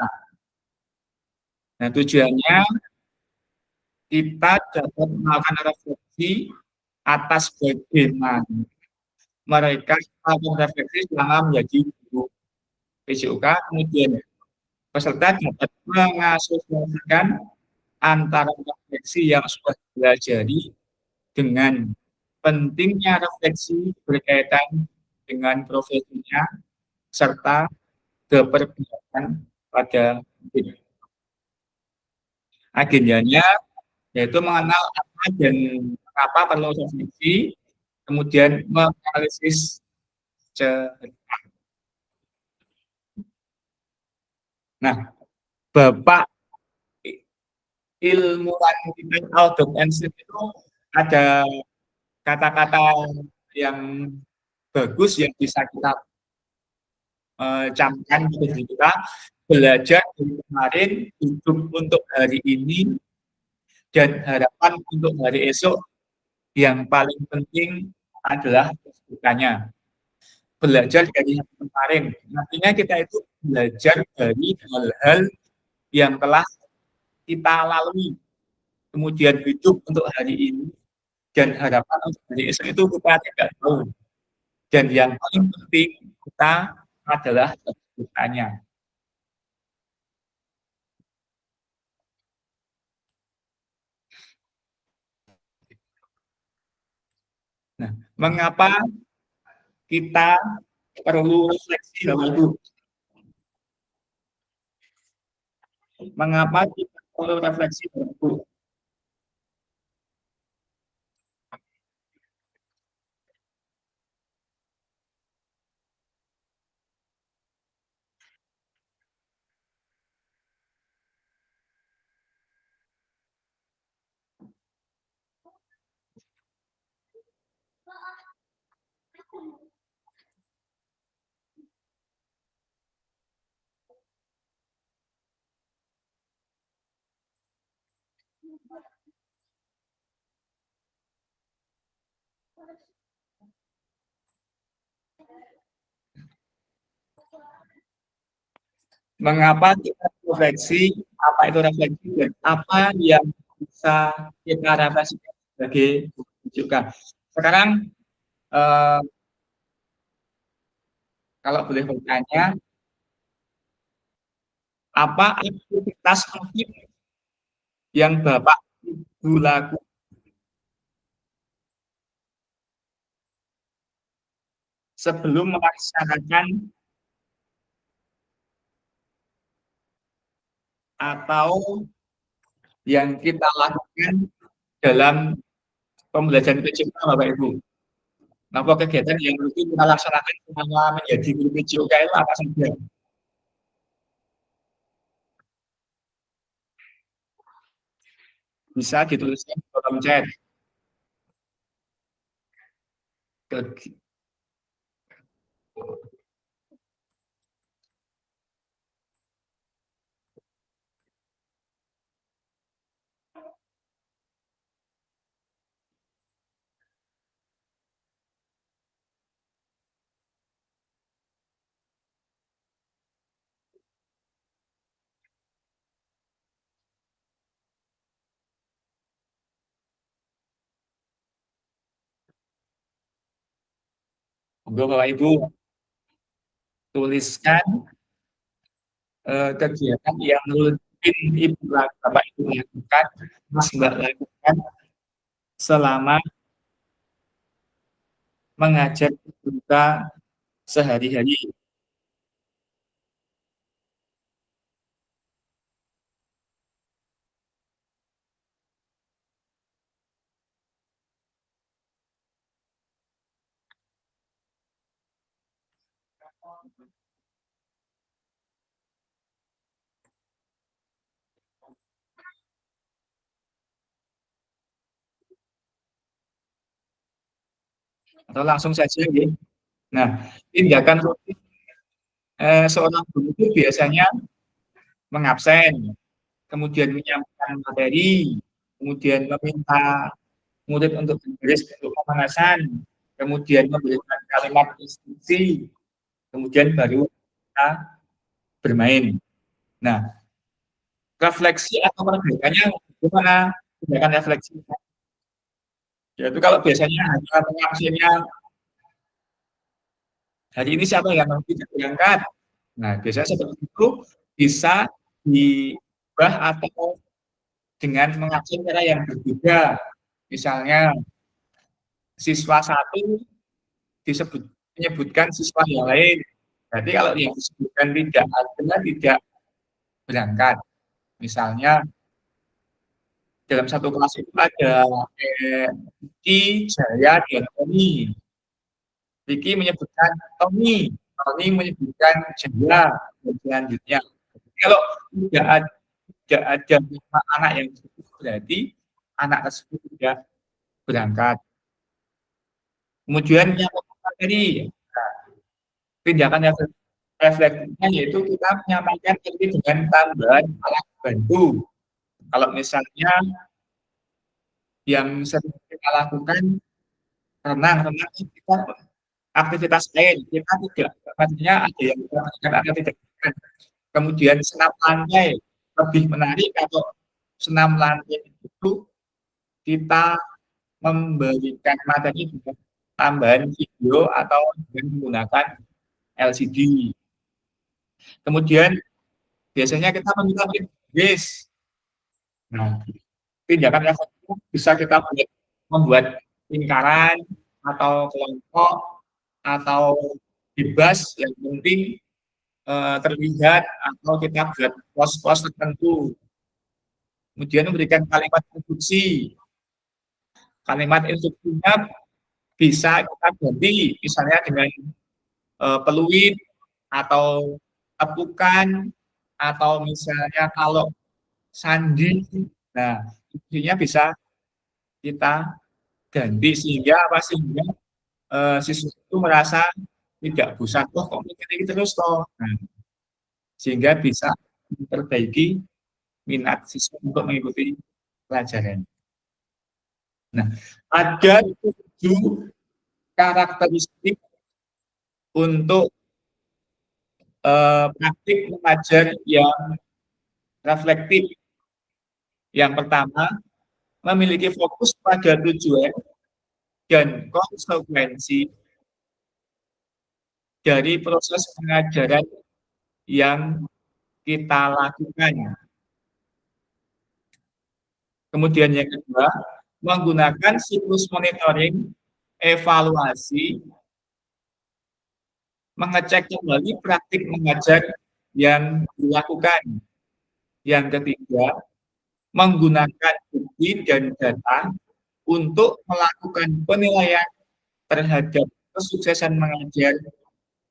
Nah, tujuannya kita dapat melakukan refleksi atas bagaimana mereka melakukan refleksi selama menjadi guru PJK, kemudian peserta dapat mengasosiasikan antara refleksi yang sudah dipelajari dengan pentingnya refleksi berkaitan dengan profesinya serta keperpihakan pada hidup. Agendanya yaitu mengenal apa dan mengapa perlu refleksi, kemudian menganalisis cerita. Nah, Bapak ilmuwan Albert Einstein itu ada kata-kata yang bagus yang bisa kita camkan di diri kita. Belajar dari kemarin, hidup untuk hari ini, dan harapan untuk hari esok. Yang paling penting adalah kesibukannya. Belajar dari yang kemarin. Nantinya kita itu belajar dari hal-hal yang telah kita lalui. Kemudian hidup untuk hari ini dan harapan untuk hari esok itu kita tidak tahu. Dan yang paling penting kita adalah kesibukannya. Nah, mengapa kita perlu refleksi Bapak Ibu? Mengapa kita perlu refleksi Bapak Ibu? Mengapa kita refleksi, apa itu refleksi, dan apa yang bisa kita refleksikan sebagai rujukan. Sekarang, kalau boleh bertanya, apa aktivitas aktif yang Bapak Ibu lakukan sebelum melaksanakan atau yang kita lakukan dalam pembelajaran PJOK, Bapak Ibu? Apa kegiatan yang rutin kita laksanakan selama menjadi guru PJOK itu apa saja? Bisa dituliskan di kolom chat. Monggo Bapak Ibu tuliskan kegiatan yang rutin Ibu Bapak Ibu lakukan, Mas Mbak lakukan selama mengajar kita sehari-hari. Atau langsung saja ya. Nah, tindakan rutin seorang guru itu biasanya mengabsen, kemudian menyampaikan materi, kemudian meminta murid untuk berbaris untuk pemanasan, kemudian memberikan kalimat instruksi, kemudian baru kita bermain. Nah, refleksi atau perbaikannya gimana tindakan refleksi? Yaitu kalau biasanya hanya mengabsennya hari ini siapa yang tidak berangkat. Nah, biasanya seperti itu bisa diubah atau dengan mengabsen cara yang berbeda. Misalnya siswa satu menyebutkan siswa yang lain. Berarti kalau yang disebutkan tidak ada, tidak berangkat. Misalnya dalam satu kelas itu ada Vicky, Jaya, dan Tony. Vicky menyebutkan Tony, Tony menyebutkan Jaya, dan selanjutnya. Kalau tidak tidak ada anak yang cukup, berarti anak tersebut tidak berangkat. Kemudian yang tadi tindakan yang refleksinya yaitu kita menyampaikan ini dengan tambahan alat bantu. Kalau misalnya yang sering kita lakukan renang kita aktivitas lain, kita tidak, artinya ada yang kita lakukan, ada tidak. Kemudian senam lantai lebih menarik atau senam lantai itu kita memberikan materi dengan tambahan video atau dengan menggunakan LCD. Kemudian biasanya kita meminta guys. Nah, tindakan yang bisa kita membuat lingkaran atau kelompok atau bebas, yang penting terlihat, atau kita buat pos-pos tertentu. Kemudian memberikan kalimat instruksi. Kalimat instruksinya bisa kita ganti misalnya dengan peluit atau tepukan, atau misalnya kalau sandi. Nah, intinya bisa kita ganti sehingga apa, sehingga siswa itu merasa tidak bosan, kok mikir ini terus toh. Nah, sehingga bisa memperbaiki minat siswa untuk mengikuti pelajaran. Nah, ada 7 karakteristik untuk praktik mengajar yang reflektif. Yang pertama, memiliki fokus pada tujuan dan konsekuensi dari proses pengajaran yang kita lakukan. Kemudian yang kedua, menggunakan siklus monitoring, evaluasi, mengecek kembali praktik mengajar yang dilakukan. Yang ketiga, menggunakan bukti dan data untuk melakukan penilaian terhadap kesuksesan mengajar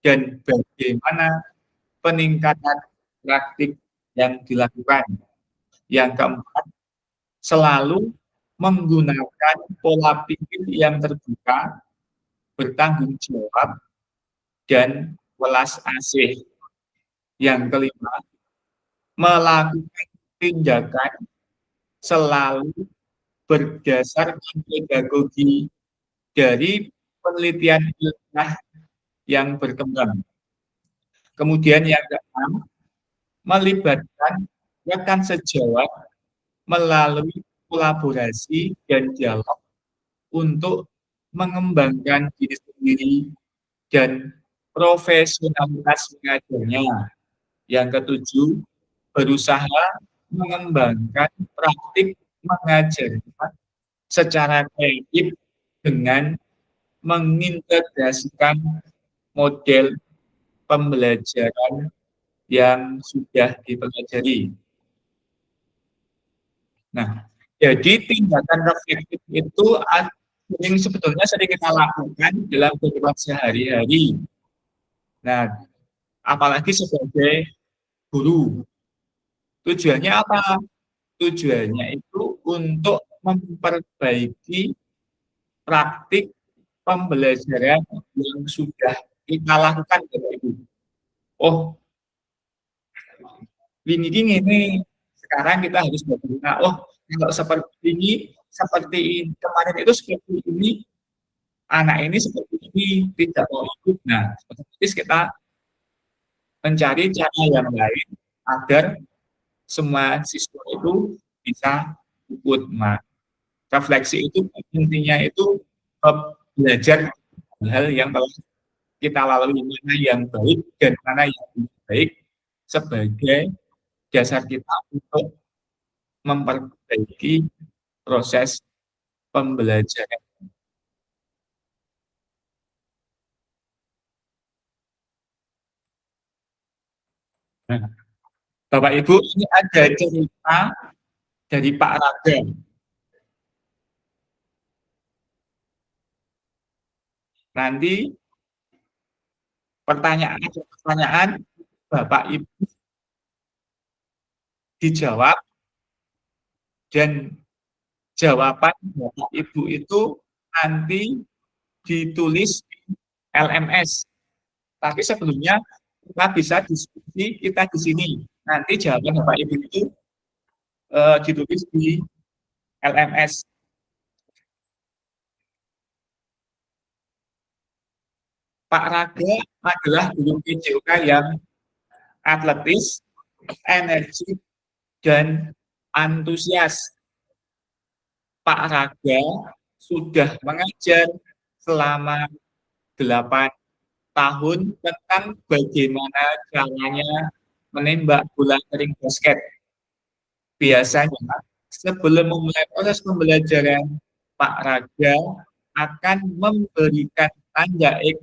dan bagaimana peningkatan praktik yang dilakukan. Yang keempat, selalu menggunakan pola pikir yang terbuka, bertanggung jawab, dan welas asih. Yang kelima, melakukan tindakan selalu berdasarkan pedagogi dari penelitian ilmiah yang berkembang. Kemudian yang keenam, melibatkan rekan sejawat melalui kolaborasi dan dialog untuk mengembangkan diri sendiri dan profesionalitas mengajarnya. Yang ketujuh, berusaha mengembangkan praktik mengajarnya secara kreatif dengan mengintegrasikan model pembelajaran yang sudah dipelajari. Nah, jadi tindakan reflektif itu sebetulnya sering kita lakukan dalam kehidupan sehari-hari. Nah, apalagi sebagai guru. Tujuannya apa? Tujuannya itu untuk memperbaiki praktik pembelajaran yang sudah kita lakukan. Oh, ini sekarang kita harus bagaimana? Oh, kalau seperti ini, kemarin itu seperti ini, anak ini seperti ini, tidak mau ikut. Nah, otomatis kita mencari cara yang lain agar semua siswa itu bisa ikut. Nah, refleksi itu intinya itu belajar hal yang telah kita lalui, mana yang baik dan mana yang tidak baik, sebagai dasar kita untuk memperbaiki proses pembelajaran. Nah, Bapak Ibu, ini ada cerita dari Pak Raga. Nanti pertanyaan Bapak Ibu dijawab dan jawaban Bapak Ibu itu nanti ditulis di LMS. Tapi sebelumnya kita bisa diskusi kita di sini. Nanti jawaban Bapak Ibu itu ditulis di LMS. Pak Raga adalah guru PJOK yang atletis, energi, dan antusias. Pak Raga sudah mengajar selama 8 tahun tentang bagaimana caranya menembak bola ring basket. Biasanya sebelum memulai proses pembelajaran, Pak Raga akan memberikan tanda X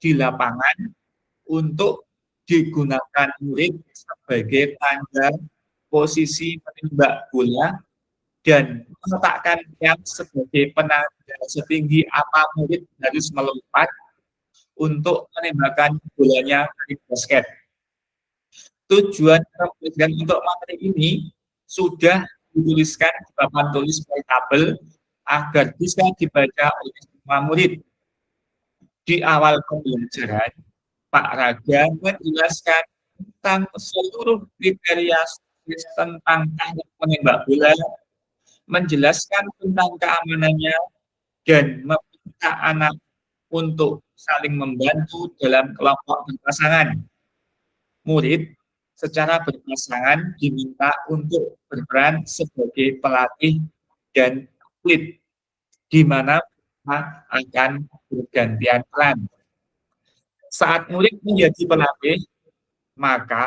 di lapangan untuk digunakan murid sebagai tanda posisi menembak bola dan meletakkan yang sebagai penanda setinggi apa murid harus melompat untuk menembakkan bolanya dari basket. Tujuan pembelajaran untuk materi ini sudah dituliskan di papan tulis portable agar bisa dibaca oleh semua murid. Di awal pembelajaran, Pak Raga menjelaskan tentang seluruh kriteria tentang teknik menembak bola, menjelaskan tentang keamanannya, dan meminta anak untuk saling membantu dalam kelompok berpasangan. Murid secara berpasangan diminta untuk berperan sebagai pelatih dan atlet, di mana mereka akan bergantian peran. Saat murid menjadi pelatih, maka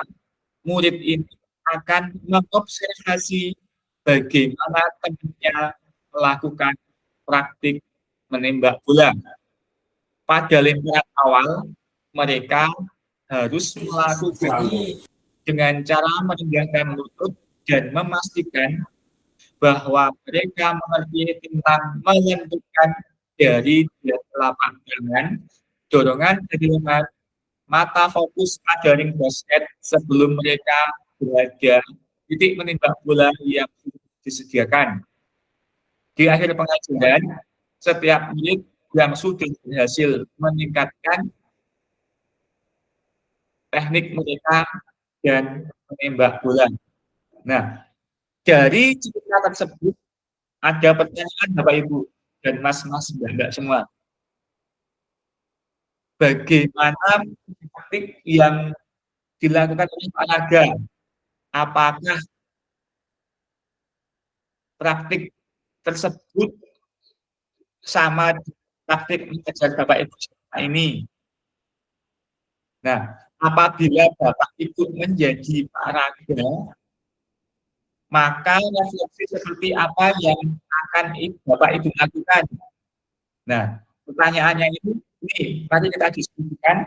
murid ini akan mengobservasi bagaimana temannya melakukan praktik menembak bola. Pada lemparan awal, mereka harus melakukan dengan cara merendahkan lutut dan memastikan bahwa mereka mengerti tentang menentukan dari telapak tangan, dorongan dari lengan, mata fokus pada ring basket sebelum mereka berada titik menembak bola yang disediakan. Di akhir pengajaran, setiap murid yang sudah berhasil meningkatkan teknik mereka dan menembak bola. Nah, dari cerita tersebut ada pertanyaan Bapak Ibu dan Mas-mas Mbak semua. Bagaimana praktik yang dilakukan oleh Pak Raga? Apakah praktik tersebut sama praktik mengajar Bapak Ibu ini? Nah, apabila Bapak Ibu menjadi Pak Raga, maka refleksi seperti apa yang akan Bapak Ibu lakukan? Nah, pertanyaannya ini mari kita diskusikan.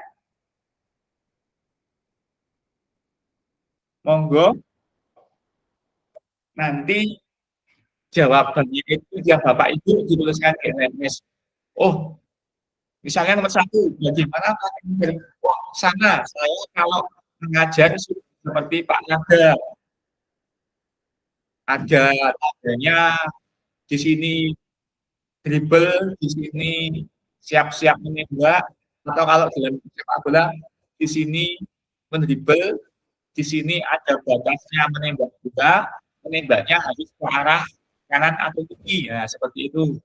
Monggo, nanti jawabannya itu yang Bapak Ibu dituliskan di LMS. Oh, misalnya nomor 1, bagaimana sana saya kalau mengajar seperti Pak Raga, ada tandanya di sini dribble, di sini siap-siap menembak, atau kalau dalam sepak bola di sini mendribble, di sini ada batasnya menembak bola, menembaknya harus ke arah kanan atau kiri, nah seperti itu.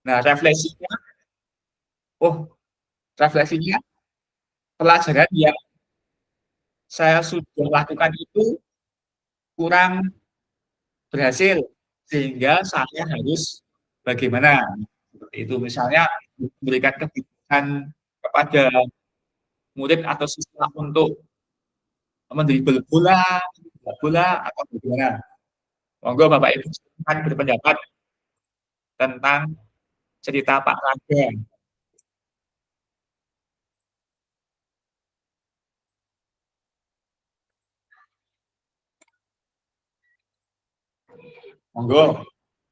Nah refleksinya, pelajaran yang saya sudah lakukan itu kurang berhasil, sehingga saya harus bagaimana? Seperti itu, misalnya memberikan kebijakan kepada murid atau siswa untuk mendribble bola atau bagaimana. Monggo Bapak Ibu akan berpendapat tentang cerita Pak Raga. Monggo,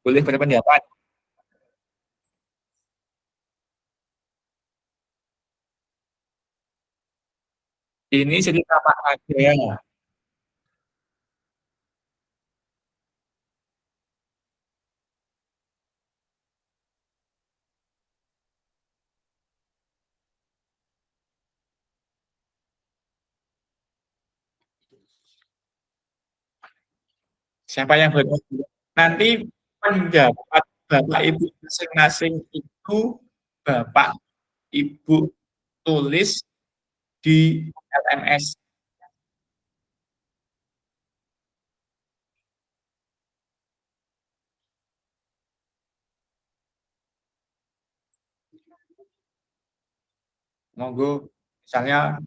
boleh berpendapat. Ini cerita Pak Raga. Siapa yang bertanya? Nanti pendapat Bapak Ibu masing-masing itu Bapak Ibu tulis di LMS. Monggo, misalnya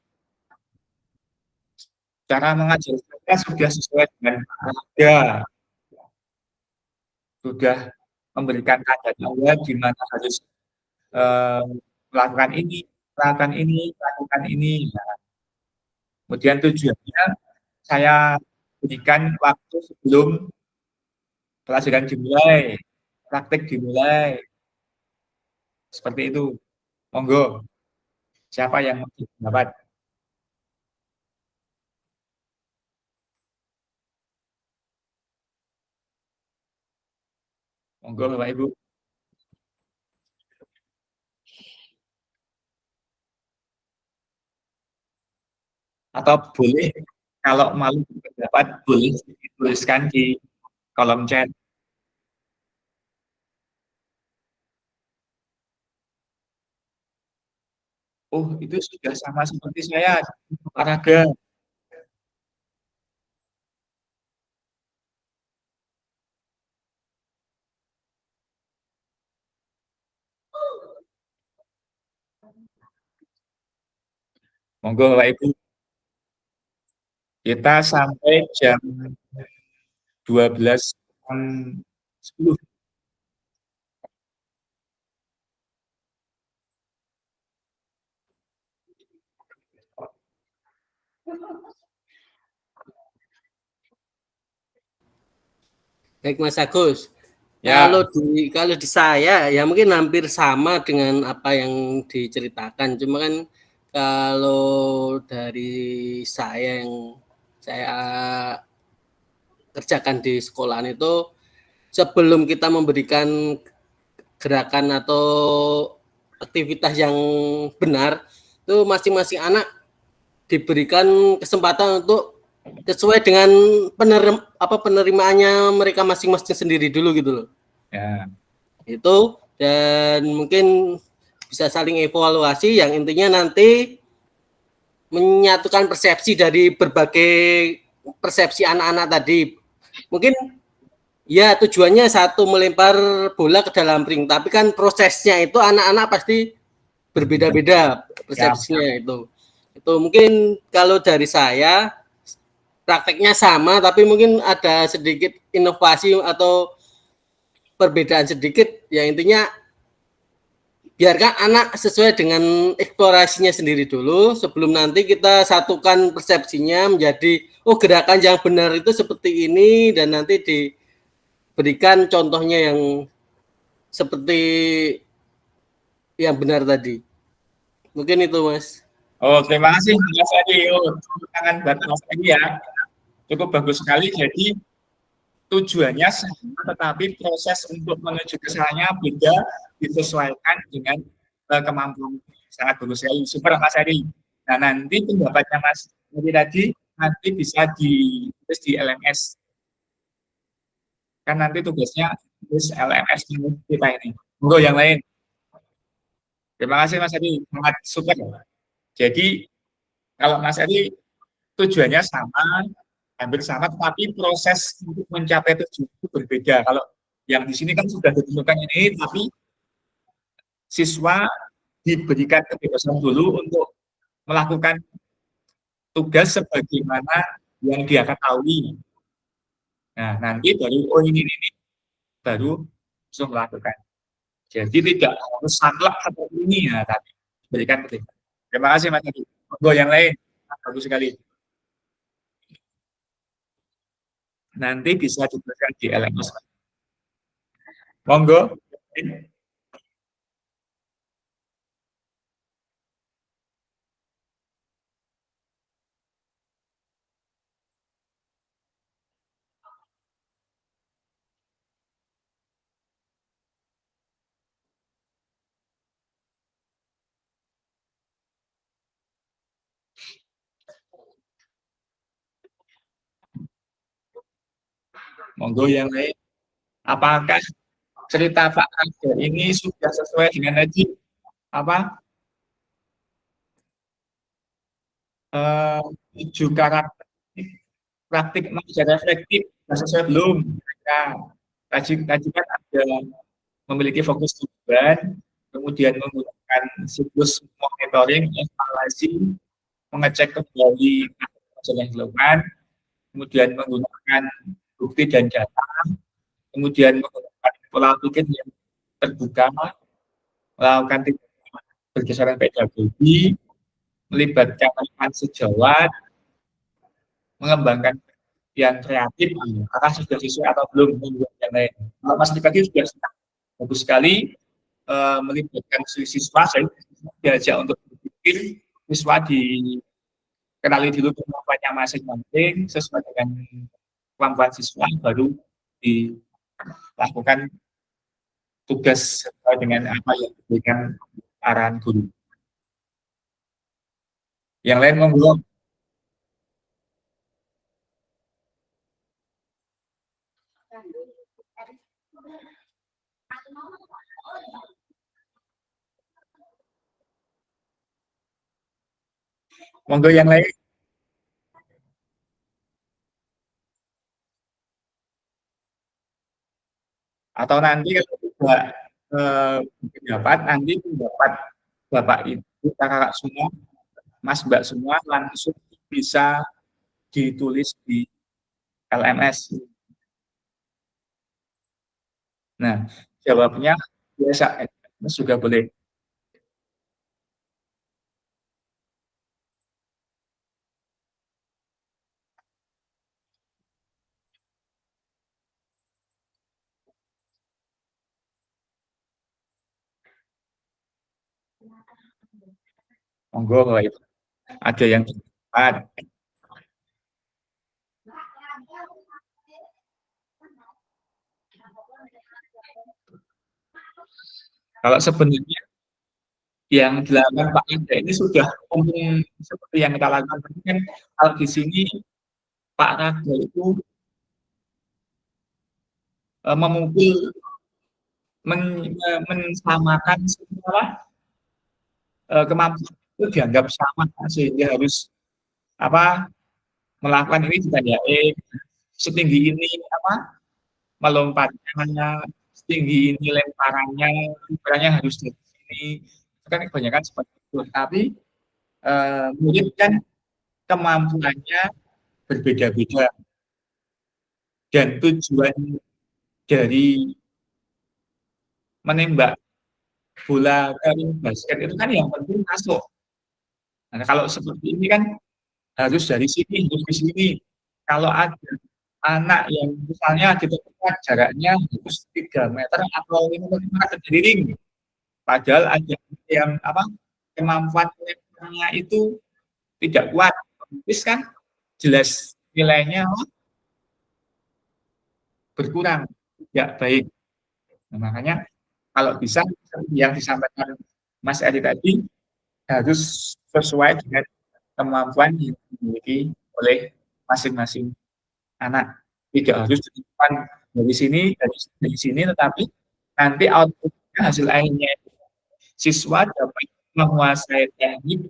cara mengajar saya sudah sesuai dengan olahraga, sudah memberikan tanda-tanda di mana harus eh, melakukan ini, melakukan ini, melakukan ini. Nah, kemudian tujuannya saya berikan waktu sebelum pelajaran dimulai, praktek dimulai, seperti itu. Monggo, siapa yang mau dapat? Monggo Bapak Ibu. Atau boleh kalau malu berpendapat boleh dituliskan di kolom chat. Oh, itu sudah sama seperti saya olahraga. Monggo Bapak Ibu, kita sampai jam 12.10. Baik Mas Agus. Ya, Kalau di saya ya mungkin hampir sama dengan apa yang diceritakan. Cuma kan kalau dari saya yang saya kerjakan di sekolahan itu sebelum kita memberikan gerakan atau aktivitas yang benar itu masing-masing anak diberikan kesempatan untuk sesuai dengan penerimaannya mereka masing-masing sendiri dulu gitu loh. ya. Itu dan mungkin bisa saling evaluasi yang intinya nanti menyatukan persepsi dari berbagai persepsi anak-anak tadi. Mungkin ya tujuannya satu melempar bola ke dalam ring, tapi kan prosesnya itu anak-anak pasti berbeda-beda persepsinya itu. Itu mungkin kalau dari saya prakteknya sama tapi mungkin ada sedikit inovasi atau perbedaan sedikit ya intinya biarkan anak sesuai dengan eksplorasinya sendiri dulu sebelum nanti kita satukan persepsinya menjadi oh gerakan yang benar itu seperti ini dan nanti diberikan contohnya yang seperti yang benar tadi. Mungkin itu Mas. Oh, terima kasih Mas Adi. Oh, tangan buat Mas Adi ya. Cukup bagus sekali. Jadi tujuannya sama, tetapi proses untuk menuju ke sananya beda, disesuaikan dengan kemampuan. Sangat bagus sekali. Super Mas Adi. Nah, nanti pendapatnya Mas Adi tadi nanti bisa ditulis di LMS. Kan nanti tugasnya tulis LMS kita ini. Monggo yang lain. Terima kasih Mas Adi. Sangat super. Jadi kalau Mas Adi tujuannya sama, hampir sama, tapi proses untuk mencapai tujuan itu berbeda. Kalau yang di sini kan sudah ditentukan ini, tapi siswa diberikan kebebasan dulu untuk melakukan tugas sebagaimana yang dia ketahui. Nah, nanti baru, oh ini baru langsung melakukan. Jadi tidak harus saklek seperti ini, ya, tapi berikan kebebasan. Terima kasih Mas Adi. Monggo yang lain, bagus sekali. Nanti bisa diberikan di LMS. Monggo. Monggo yang lain. Apakah cerita Pak Raga ini sudah sesuai dengan apa 7 karakter praktik manusia reflektif sudah sesuai belum? Nah, tadi kan ada memiliki fokus tujuan, kemudian menggunakan siklus monitoring, evaluasi, mengecek kembali hasil yang dilakukan, kemudian menggunakan bukti dan data, kemudian menggunakan pola pikir yang terbuka, melakukan tindakan berdasarkan pedagogi, melibatkan rekan sejawat, mengembangkan yang kreatif, apakah sudah sesuai atau belum dengan yang lain. Kalau Mas Dikati sudah bagus sekali melibatkan siswa, saya diajak untuk berpikir, siswa dikenali dulu kemampuannya masing-masing sesuai dengan kemampuan siswa, baru dilakukan tugas sesuai dengan apa yang diberikan arahan guru. Yang lain monggo. Monggo yang lain. Atau nanti kalau tidak dapat, nanti dapat Bapak Ibu, kakak semua, Mas Mbak semua langsung bisa ditulis di LMS. Nah, jawabnya biasa, SMS juga boleh. Monggo Bapak Ibu. Ada yang cepat. Kalau sebenarnya yang dilakukan Pak Anda ini sudah umum seperti yang kita lakukan. Kan kalau di sini Pak Raga itu memukul, mensamakan semua kemampuan itu dianggap sama, sehingga harus apa melakukan ini ditandain setinggi ini apa melompatnya, setinggi ini lemparannya harus dari sini. Kan kebanyakan seperti itu. Tapi murid kan kemampuannya berbeda-beda, dan tujuan dari menembak bola ke basket itu kan yang penting masuk. Nah, kalau seperti ini kan harus dari sini, harus di sini. Kalau ada anak yang misalnya ditentukan jaraknya harus 3 meter atau 5 meter dari ring, padahal ada yang kemampuan lemparnya itu tidak kuat, otomatis kan jelas nilainya berkurang, tidak baik. Nah, makanya kalau bisa yang disampaikan Mas Edi tadi harus sesuai dengan kemampuan yang dimiliki oleh masing-masing anak. Tidak harus ditentukan dari sini, tetapi nanti outputnya, hasil akhirnya siswa dapat menguasai teknik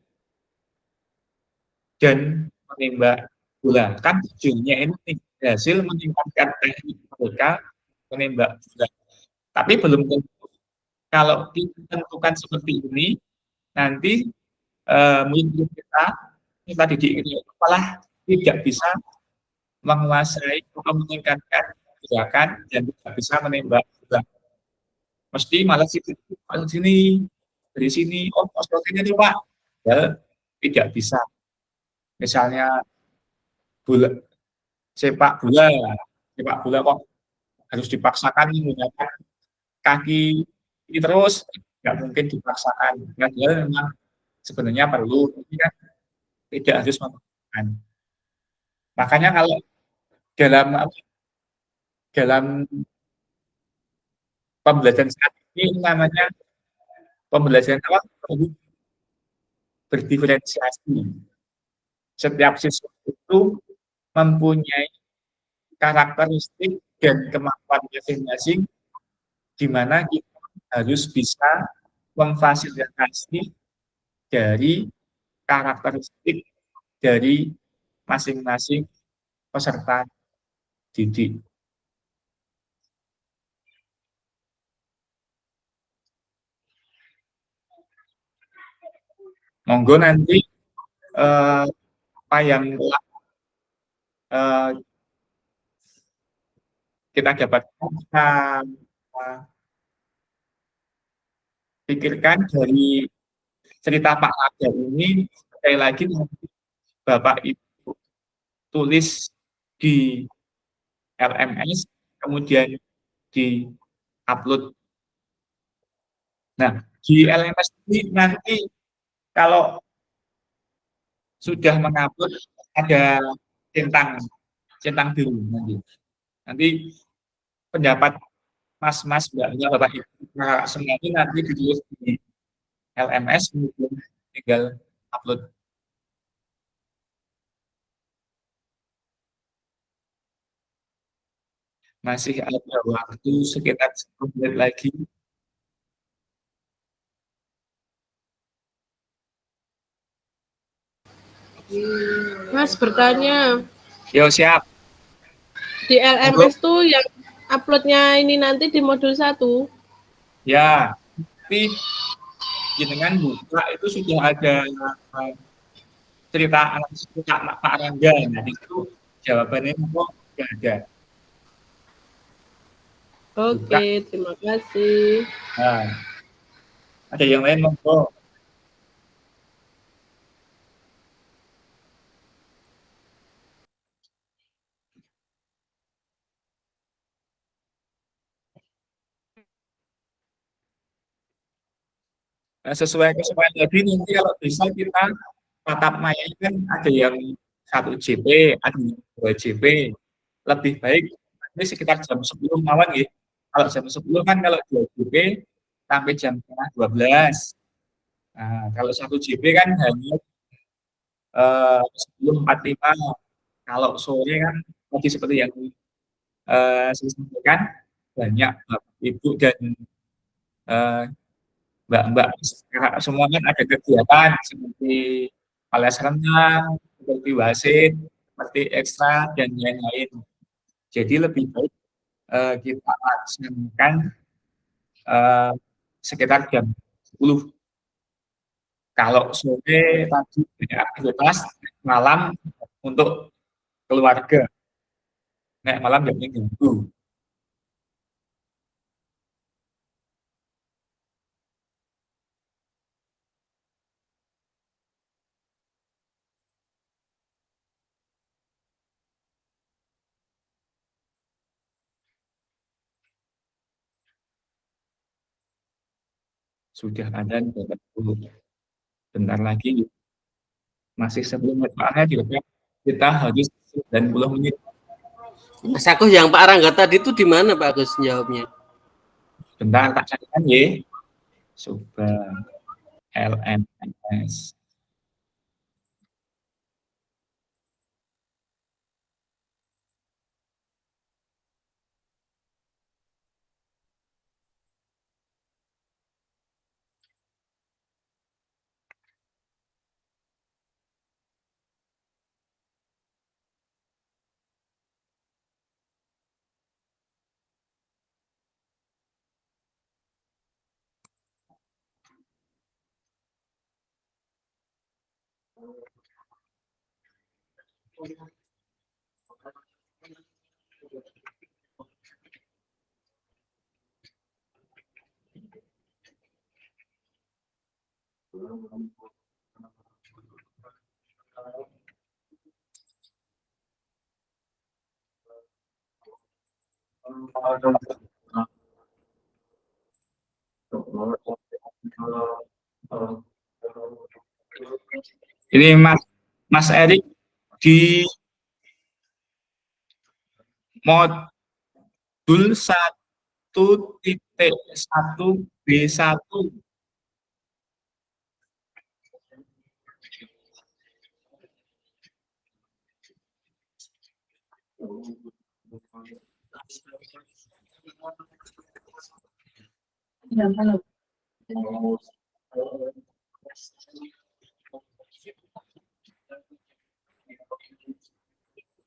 dan menembak bola. Kan tujuannya ini hasil meningkatkan teknik mereka menembak bola. Tapi belum tentu kalau ditentukan seperti ini, nanti murid kita didik ini malah tidak bisa menguasai atau meningkatkan gerakan dan tidak bisa menembak bola. Mesti malah sini dari sini, posisinya nih Pak, ya tidak bisa. Misalnya bola, sepak bola kok harus dipaksakan menggunakan kaki terus, nggak mungkin dipaksakan. Padahal memang sebenarnya perlu, tapi kan tidak harus memaksakan. Makanya kalau dalam pembelajaran saat ini namanya pembelajaran berdiferensiasi. Setiap siswa itu mempunyai karakteristik dan kemampuan masing-masing, di mana kita harus bisa memfasilitasi dari karakteristik dari masing-masing peserta didik. Monggo nanti apa yang kita dapatkan, kita pikirkan dari cerita Pak Raga ini. Sekali lagi nanti Bapak Ibu tulis di LMS, kemudian di upload. Nah, di LMS ini nanti kalau sudah mengupload ada centang biru nanti. Nanti pendapat Mas, Mbak, Bapak Ibu, semua ini nanti ditulis di LMS, kemudian tinggal upload. Masih ada waktu sekitar 10 menit lagi. Mas bertanya, Yo, siap. di LMS tuh yang uploadnya ini nanti di modul 1? Ya, tapi dengan buka itu sudah ada cerita Pak Rangga. Nah, itu jawabannya kok nggak ada. Oke, terima kasih. Nah, ada yang lain monggo. Nah, sesuai kesesuaian tadi, nanti kalau bisa kita tatap maya kan ada yang 1 JP, ada yang 2 JP. Lebih baik ini sekitar jam 10 malam ya. Kalau jam 10 kan kalau 2 JP sampai jam 12. Nah, kalau 1 JP kan hanya 10.45. Kalau sore kan tadi seperti yang saya sampaikan, banyak Bapak Ibu dan Mbak-mbak semua kan ada kegiatan seperti les renang, seperti wasit, seperti ekstra dan lain-lain. Jadi lebih baik kita laksanakan sekitar jam 10. Kalau sore tadi banyak aktivitas, malam untuk keluarga. Nek malam jam minggu. Sudah ada bentar lagi, masih sebelum jadwalnya juga kita harus 90 menit. Mas Agus, yang Pak Rangga tadi itu di mana Pak Agus jawabnya? Bentar tak carikan ya. Coba LMS. Ini Mas Erik di modul 1.1B1.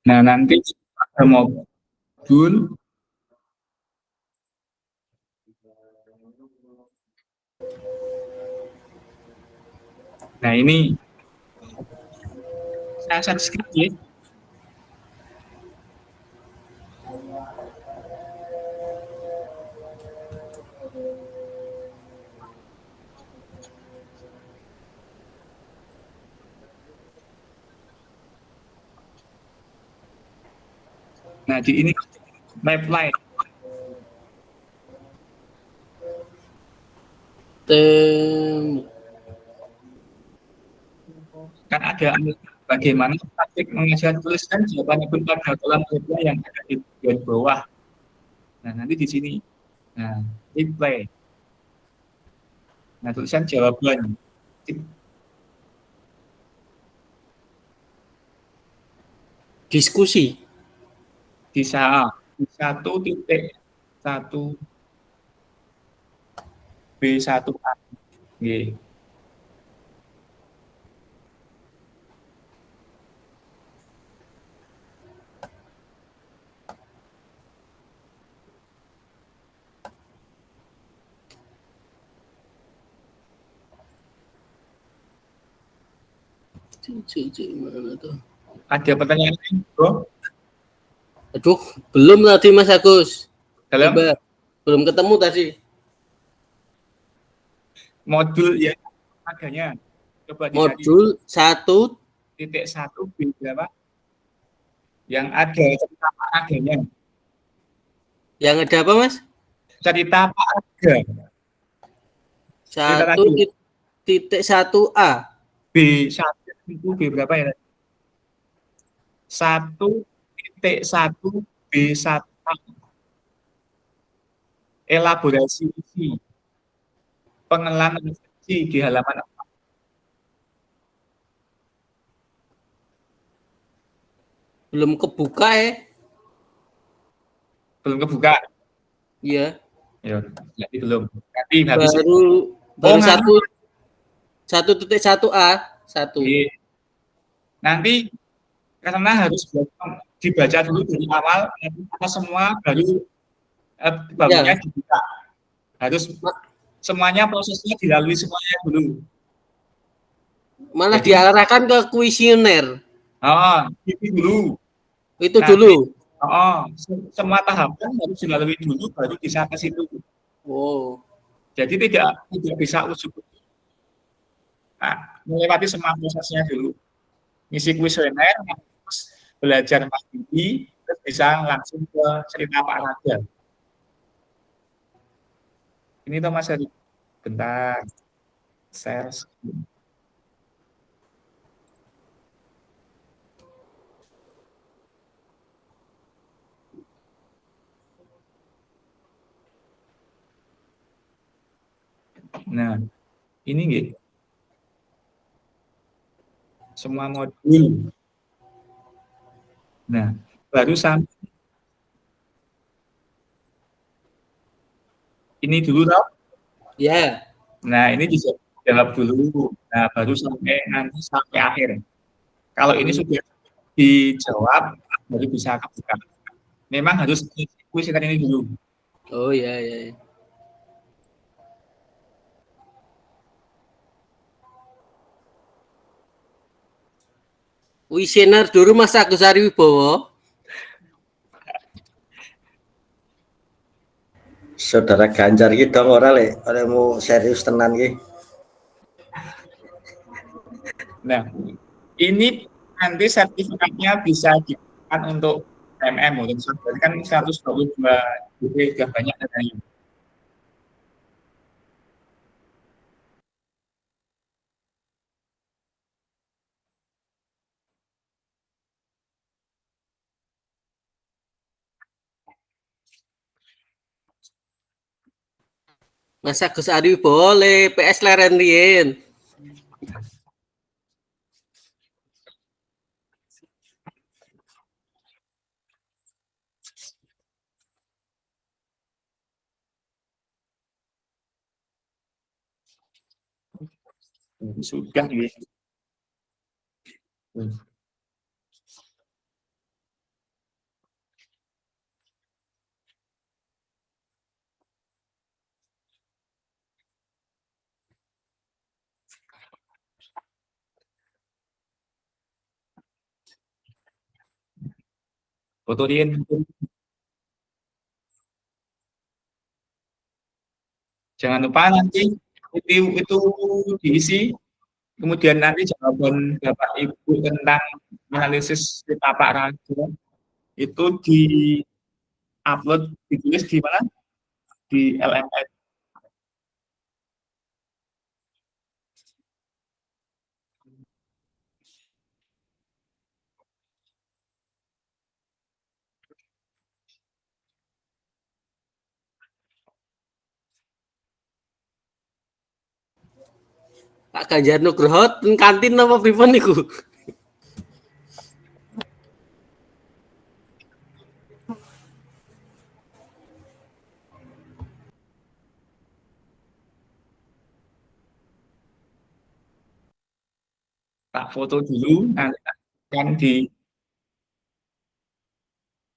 Nah, nanti ada modul. Nah, ini saya share screen ya. Nah, di ini pipeline. Kan ada bagaimana praktik mengajar tuliskan jawaban pun pada kolom kerja yang ada di bagian bawah. Nah, nanti di sini. Nah, replay. Nah, tulisan jawaban. Diskusi. Di 1.1 B1A. Nggih. Mana tuh? Ada pertanyaan lain, Bro? Aduh, belum tadi Mas Agus. Dalam Coba, belum ketemu tadi. modul yang adanya. Coba dicari Modul 1 .1 B berapa? Yang ada cerita adanya. yang ada apa Mas? Cerita Paraga. 1.1A. B1 itu B berapa ya? 1.1 B1 elaborasi isi pengenalan refleksi di halaman 4. Belum kebuka ya? Belum kebuka. Iya. Ya, jadi belum. Nanti habis Baru 1.1A. 1. Nanti karena harus dibaca dulu dari awal, nanti kita semua baru barunya dibuka. Harus semuanya prosesnya dilalui semuanya dulu. Malah diarahkan ke kuesioner. Oh, itu dulu. Itu Nanti, dulu. Oh, semua tahapan harus dilalui dulu baru bisa ke situ. Oh. Jadi tidak bisa ujuk-ujuk. Nah, melewati semua prosesnya dulu. Ngisi kuesioner, terus belajar mandiri, terus bisa langsung ke cerita Pak Raja. Ini tuh Mas Heri. Bentar. Share screen. Nah, ini gitu. Semua modul. Nah, baru sampai ini dulu tau? Ya. Nah, ini dijawab dulu. Nah, baru nanti sampai akhir. Kalau ini sudah dijawab, baru bisa kebuka. Memang harus kuesioner ini dulu. Oh ya. Kuesioner dulu Mas Agus Ariwibowo. Saudara Ganjar iki dong ora lek mau serius tenan iki. Nah, ini nanti sertifikatnya bisa digunakan untuk MM, berarti kan 122 GB sudah banyak datanya. Mas Agus Ariwibowo le PS leren riyen. Sudah gitu. Fotoin. Jangan lupa nanti itu diisi, kemudian nanti jawaban Bapak Ibu tentang analisis cerita Pak Raga itu di-upload, ditulis di mana? Di LMS. Pak Ganjar Nugroho ten kantin apa pripun niku? Tak foto dulu, nanti akan di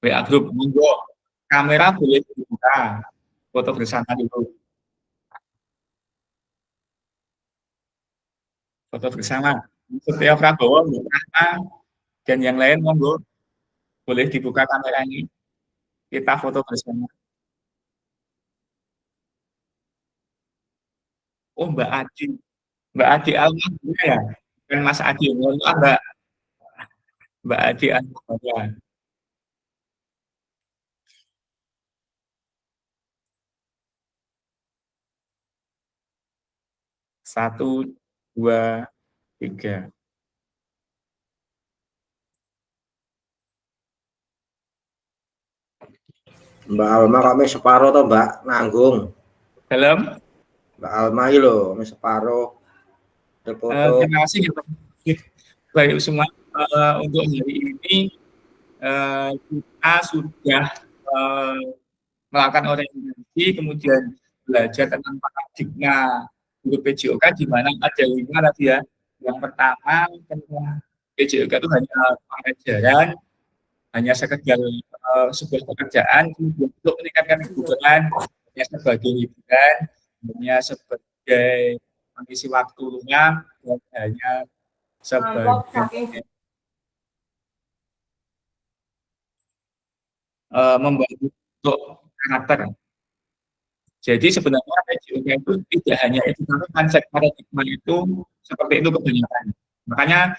WA grup. Monggo, kamera boleh dibuka, foto bersama dulu. Foto bersama. Setia Prabowo, dan yang lain monggo boleh dibuka kameranya. Kita foto bersama. Oh, Mbak Adi Almagria ya, kan Mas Adi, Mbak Adi Almagria. Satu, dua, tiga. Mbak Alma kami separuh toh Mbak nanggung. Dalam. Mbak Alma ini loh, kami separuh. Terima kasih baik semua untuk hari ini kita sudah melakukan orientasi, kemudian belajar tentang paradigma guru PJOK di mana ada 5 tadi ya. Yang pertama tentang PJOK itu hanya pengajaran, hanya sekedar sebuah pekerjaan, kemudian untuk meningkatkan kebutuhan, hanya sebagai hiburan, hanya sebagai mengisi waktu luang, dan hanya sebagai membentuk karakter. Jadi sebenarnya PJOK itu tidak hanya itu, tapi konsep paradigma itu seperti itu kebanyakan. Makanya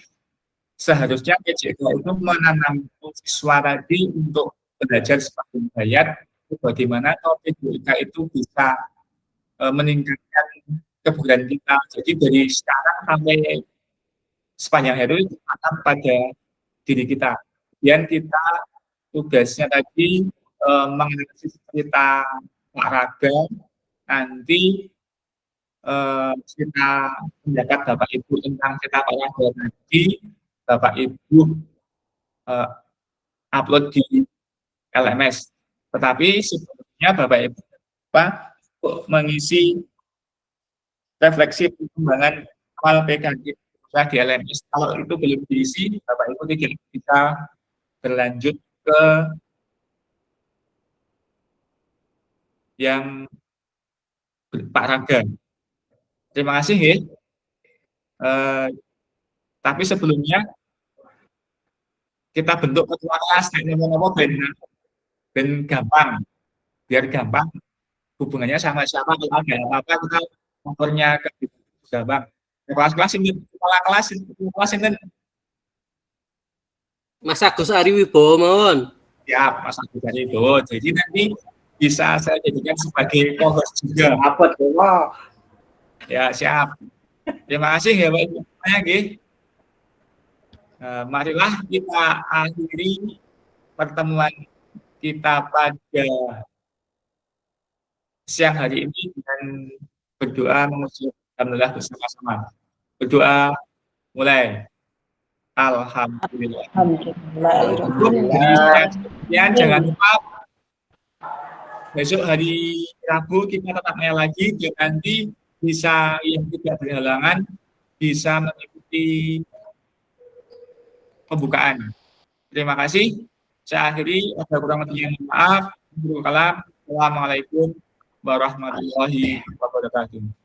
seharusnya PJOK itu menanam siswa tadi untuk belajar sebagai bayat, bagaimana kalau PJOK itu bisa meningkatkan kebugaran kita. Jadi dari sekarang sampai sepanjang hari itu akan pada diri kita. Kemudian kita tugasnya tadi menganalisis cerita Pak Raga, nanti kita mendapat Bapak Ibu tentang cerita Pak Raga tadi, Bapak Ibu upload di LMS. Tetapi sebelumnya Bapak Ibu mengisi refleksi perkembangan awal PKG di LMS. Kalau itu belum diisi, Bapak Ibu tidak bisa berlanjut ke yang Pak Raga. Terima kasih ya. Tapi sebelumnya kita bentuk ketua kelas ben gampang, biar gampang hubungannya sama siapa, kalau ada apa-apa kita motornya ke gampang. Kelas-kelas ini, kepala kelas ini. Mas Agus Ariwibowo mohon. Ya, Mas Agus Ariwibowo. Jadi nanti bisa saya jadikan sebagai co-host juga. Apa tuh? Ya, siap. Terima kasih ya Pak Ibu. Marilah kita akhiri pertemuan kita pada siang hari ini dengan berdoa memuji alhamdulillah bersama-sama. Berdoa mulai. Alhamdulillah. Alhamdulillah. Jangan lupa besok hari Rabu kita tetap lagi, dan nanti bisa yang tidak berhalangan bisa mengikuti pembukaan. Terima kasih. Saya akhiri, ada kurang lebihnya maaf. Assalamualaikum warahmatullahi wabarakatuh.